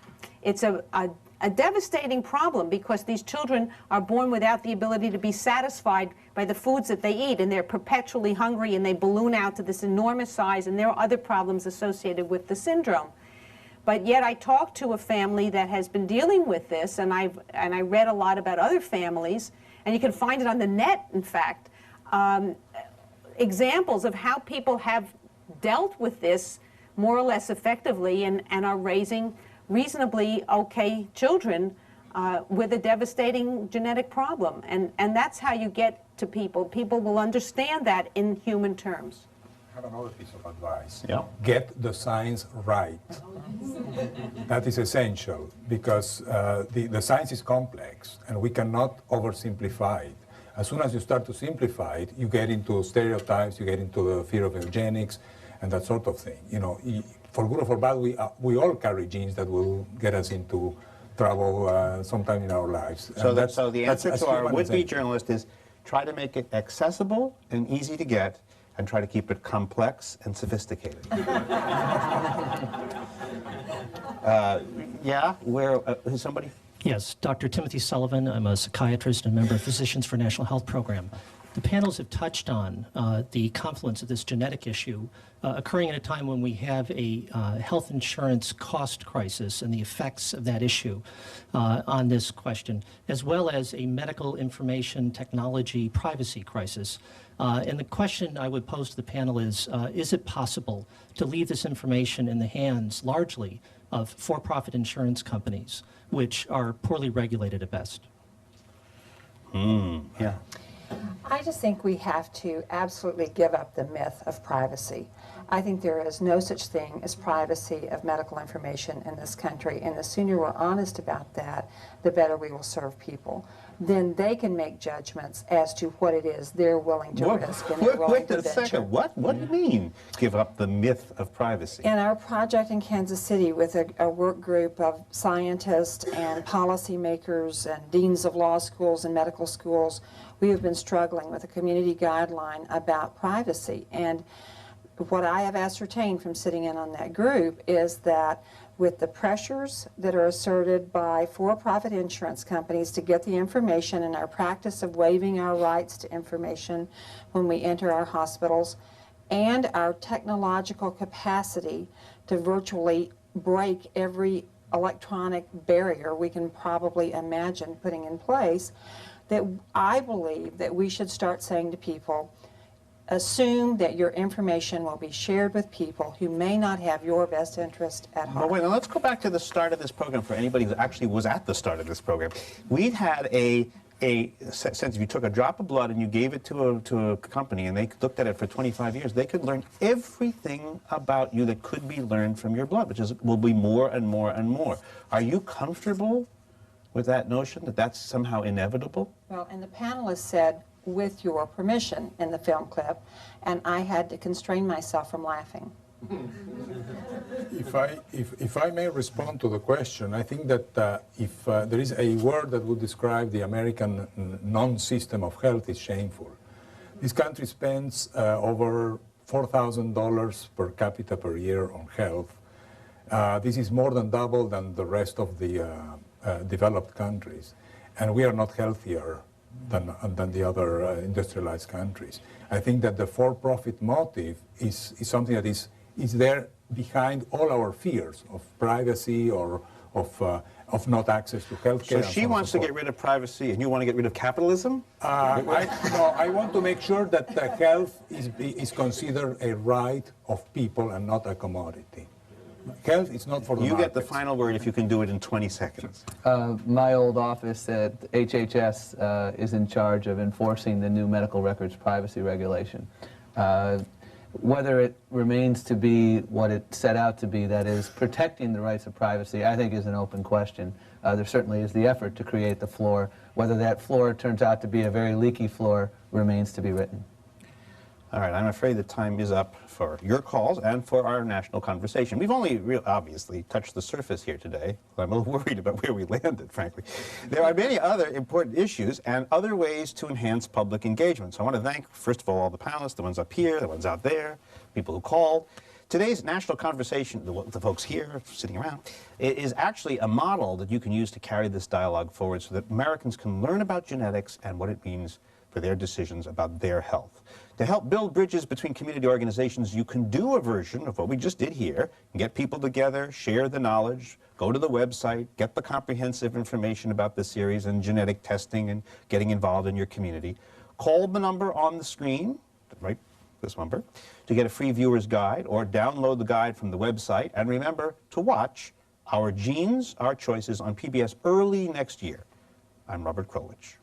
a devastating problem because these children are born without the ability to be satisfied by the foods that they eat, and they're perpetually hungry, and they balloon out to this enormous size, and there are other problems associated with the syndrome. But yet I talked to a family that has been dealing with this, and I read a lot about other families, and you can find it on the net, in fact, examples of how people have dealt with this more or less effectively and are raising reasonably okay children with a devastating genetic problem. And that's how you get to people. People will understand that in human terms. I have another piece of advice. Yeah. Get the science right. That is essential because the science is complex and we cannot oversimplify it. As soon as you start to simplify it, you get into stereotypes, you get into the fear of eugenics and that sort of thing. You know, for good or for bad, we all carry genes that will get us into trouble sometime in our lives. So the answer to our would-be journalist is try to make it accessible and easy to get, and try to keep it complex and sophisticated. Who's somebody? Yes, Dr. Timothy Sullivan. I'm a psychiatrist and member of Physicians for National Health Program. The panels have touched on the confluence of this genetic issue occurring at a time when we have a health insurance cost crisis and the effects of that issue on this question, as well as a medical information technology privacy crisis. And the question I would pose to the panel is it possible to leave this information in the hands largely of for-profit insurance companies, which are poorly regulated at best? Yeah. I just think we have to absolutely give up the myth of privacy. I think there is no such thing as privacy of medical information in this country, and the sooner we're honest about that, the better we will serve people. Then they can make judgments as to what it is they're willing to risk and they're willing to venture. Wait a second. What do you mean, give up the myth of privacy? In our project in Kansas City with a work group of scientists and policymakers and deans of law schools and medical schools, we have been struggling with a community guideline about privacy. And what I have ascertained from sitting in on that group is that with the pressures that are asserted by for-profit insurance companies to get the information and our practice of waiving our rights to information when we enter our hospitals, and our technological capacity to virtually break every electronic barrier we can probably imagine putting in place, that I believe that we should start saying to people, assume that your information will be shared with people who may not have your best interest at heart. Well, wait, now let's go back to the start of this program for anybody who actually was at the start of this program. We'd had a sense if you took a drop of blood and you gave it to a company and they looked at it for 25 years, they could learn everything about you that could be learned from your blood, which will be more and more and more. Are you comfortable with that notion that that's somehow inevitable? Well, and the panelists said, with your permission in the film clip, and I had to constrain myself from laughing. If I may respond to the question, I think that if there is a word that would describe the American non-system of health, is shameful. This country spends over $4,000 per capita per year on health. This is more than double than the rest of the developed countries. And we are not healthier than the other industrialized countries. I think that the for-profit motive is something that is there behind all our fears of privacy or of not access to health care. So she wants to get rid of privacy and you want to get rid of capitalism? I want to make sure that health is considered a right of people and not a commodity. Health is not for the You markets. get the final word if you can do it in 20 seconds. My old office at HHS is in charge of enforcing the new medical records privacy regulation. Whether it remains to be what it set out to be, that is, protecting the rights of privacy, I think is an open question. There certainly is the effort to create the floor. Whether that floor turns out to be a very leaky floor remains to be written. All right, I'm afraid the time is up for your calls and for our national conversation. We've only obviously touched the surface here today. I'm a little worried about where we landed, frankly. There are many other important issues and other ways to enhance public engagement. So I want to thank, first of all the panelists, the ones up here, the ones out there, people who called. Today's national conversation, the folks here sitting around, is actually a model that you can use to carry this dialogue forward so that Americans can learn about genetics and what it means for their decisions about their health. To help build bridges between community organizations, you can do a version of what we just did here, get people together, share the knowledge, go to the website, get the comprehensive information about the series and genetic testing and getting involved in your community. Call the number on the screen, right, this number, to get a free viewer's guide, or download the guide from the website. And remember to watch Our Genes, Our Choices on PBS early next year. I'm Robert Krulwich.